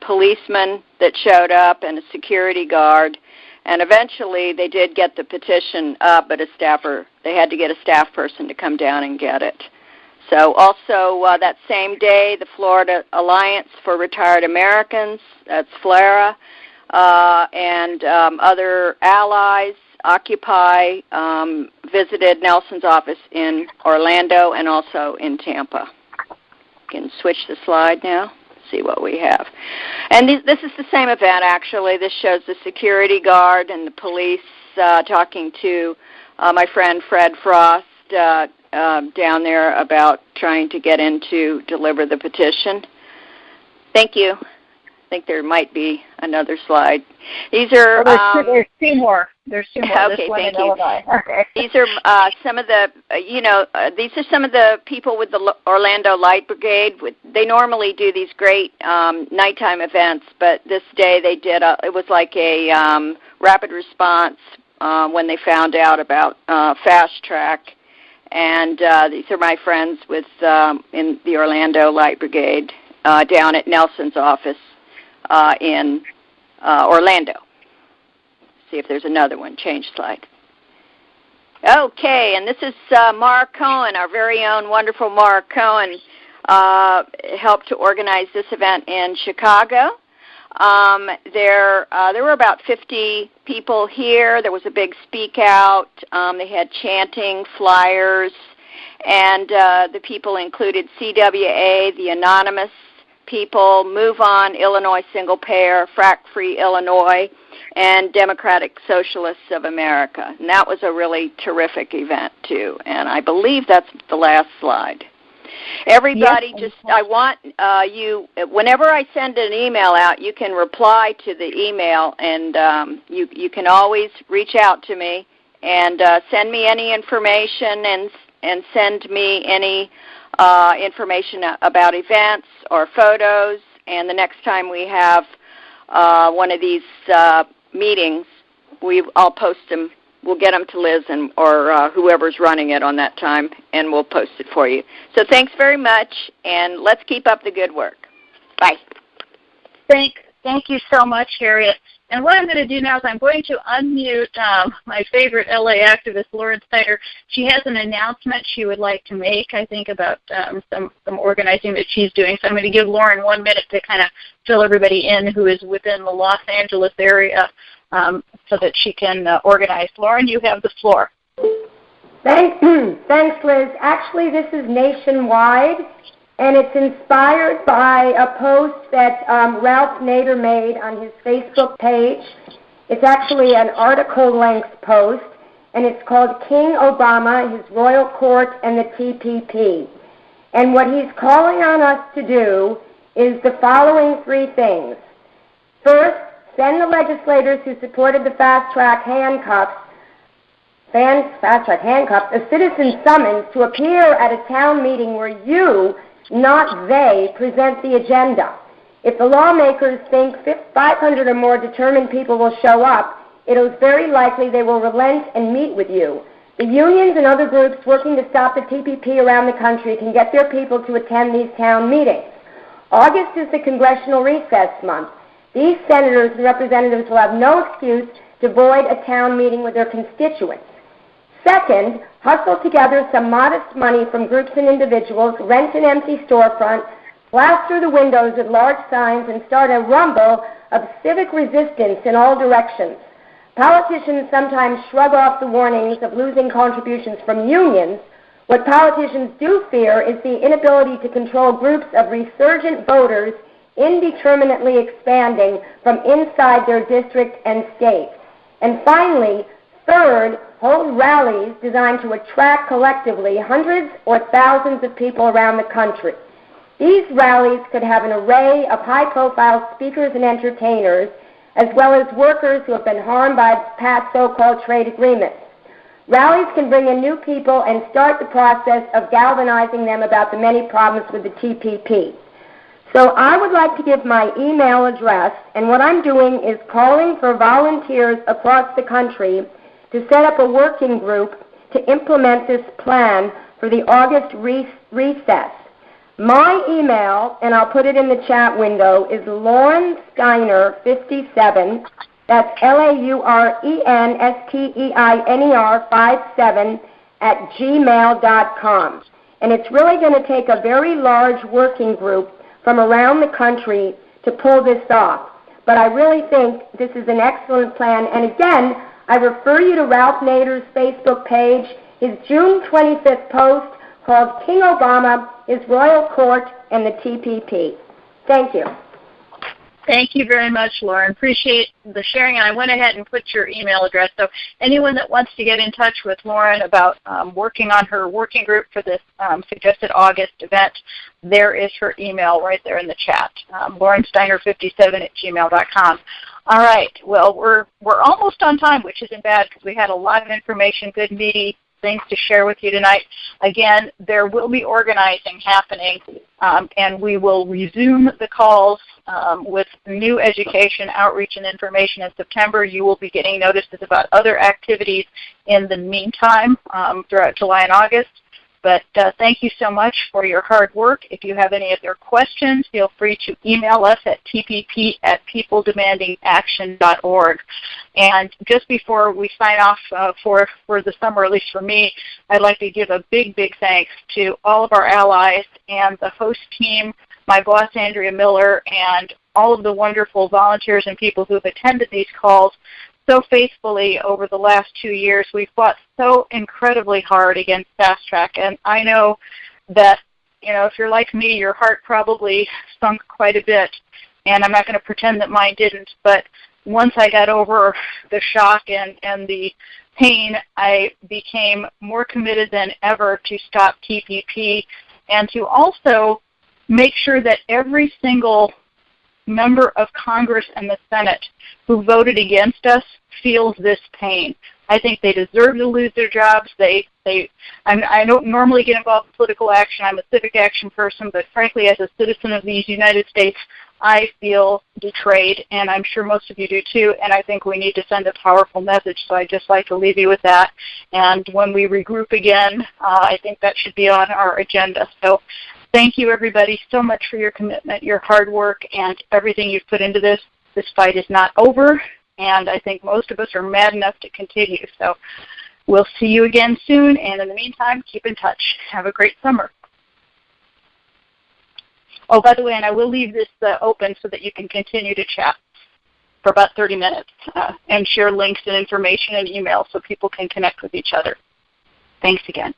policemen that showed up and a security guard, and eventually they did get the petition up, but they had to get a staff person to come down and get it. So also that same day, the Florida Alliance for Retired Americans, that's FLRA, and other allies, Occupy, visited Nelson's office in Orlando and also in Tampa. You can switch the slide now, see what we have. And this is the same event, actually. This shows the security guard and the police talking to my friend Fred Frost down there about trying to get in to deliver the petition. Thank you. I think there might be another slide. These are there's 2 more. There's 2 more. Okay, thank you. Okay. These are some of the these are some of the people with the Orlando Light Brigade. They normally do these great nighttime events, but this day they did it was like a rapid response when they found out about Fast Track. And these are my friends with in the Orlando Light Brigade down at Nelson's office in Orlando. see if there's another one. Change slide. Okay, and this is Mara Cohen, our very own wonderful Mara Cohen, helped to organize this event in Chicago. There were about 50 people here. There was a big speak out. They had chanting, flyers, and the people included CWA, the Anonymous people, Move On, Illinois Single Payer, Frack Free Illinois, and Democratic Socialists of America. And that was a really terrific event, too. And I believe that's the last slide. Everybody, yes, I want you, whenever I send an email out, you can reply to the email, and you can always reach out to me and send me any information and send me any information about events or photos. And the next time we have one of these meetings, I'll post them. We'll get them to Liz or whoever's running it on that time, and we'll post it for you. So thanks very much, and let's keep up the good work. Bye. Thank you so much, Harriet. And what I'm going to do now is I'm going to unmute my favorite LA activist, Lauren Steiner. She has an announcement she would like to make, I think, about some organizing that she's doing. So I'm going to give Lauren 1 minute to kind of fill everybody in who is within the Los Angeles area so that she can organize. Lauren, you have the floor. Thanks, Liz. Actually, this is nationwide, and it's inspired by a post that Ralph Nader made on his Facebook page. It's actually an article-length post, and it's called King Obama, His Royal Court, and the TPP. And what he's calling on us to do is the following 3 things. First, send the legislators who supported the fast-track handcuffs, a citizen summons to appear at a town meeting where you, not they, present the agenda. If the lawmakers think 500 or more determined people will show up, it is very likely they will relent and meet with you. The unions and other groups working to stop the TPP around the country can get their people to attend these town meetings. August is the congressional recess month. These senators and representatives will have no excuse to avoid a town meeting with their constituents. Second, hustle together some modest money from groups and individuals, rent an empty storefront, plaster the windows with large signs, and start a rumble of civic resistance in all directions. Politicians sometimes shrug off the warnings of losing contributions from unions. What politicians do fear is the inability to control groups of resurgent voters indeterminately expanding from inside their district and state. And finally, third, hold rallies designed to attract collectively hundreds or thousands of people around the country. These rallies could have an array of high-profile speakers and entertainers, as well as workers who have been harmed by past so-called trade agreements. Rallies can bring in new people and start the process of galvanizing them about the many problems with the TPP. So I would like to give my email address, and what I'm doing is calling for volunteers across the country to set up a working group to implement this plan for the August recess. My email, and I'll put it in the chat window, is laurensteiner57, that's LaurenSteiner57 @gmail.com. And it's really going to take a very large working group from around the country to pull this off. But I really think this is an excellent plan. And again, I refer you to Ralph Nader's Facebook page, his June 25th post called King Obama, His Royal Court, and the TPP. Thank you. Thank you very much, Lauren. Appreciate the sharing. And I went ahead and put your email address. So anyone that wants to get in touch with Lauren about working on her working group for this suggested August event, there is her email right there in the chat, laurensteiner57 @gmail.com. All right. Well, we're almost on time, which isn't bad because we had a lot of information, good meaty things to share with you tonight. Again, there will be organizing happening, and we will resume the calls with new education, outreach, and information in September. You will be getting notices about other activities in the meantime throughout July and August. But thank you so much for your hard work. If you have any other questions, feel free to email us at tpp@peopledemandingaction.org. And just before we sign off for the summer, at least for me, I'd like to give a big, big thanks to all of our allies and the host team, my boss, Andrea Miller, and all of the wonderful volunteers and people who have attended these calls so faithfully over the last 2 years. We've fought so incredibly hard against Fast Track, and I know that, if you're like me, your heart probably sunk quite a bit, and I'm not going to pretend that mine didn't, but once I got over the shock and the pain, I became more committed than ever to stop TPP and to also make sure that every single member of Congress and the Senate who voted against us feels this pain. I think they deserve to lose their jobs. I don't normally get involved in political action. I'm a civic action person, but frankly, as a citizen of these United States, I feel betrayed, and I'm sure most of you do too, and I think we need to send a powerful message, so I'd just like to leave you with that. And when we regroup again, I think that should be on our agenda. So thank you, everybody, so much for your commitment, your hard work, and everything you've put into this. This fight is not over, and I think most of us are mad enough to continue. So we'll see you again soon, and in the meantime, keep in touch. Have a great summer. Oh, by the way, and I will leave this open so that you can continue to chat for about 30 minutes and share links and information and emails so people can connect with each other. Thanks again.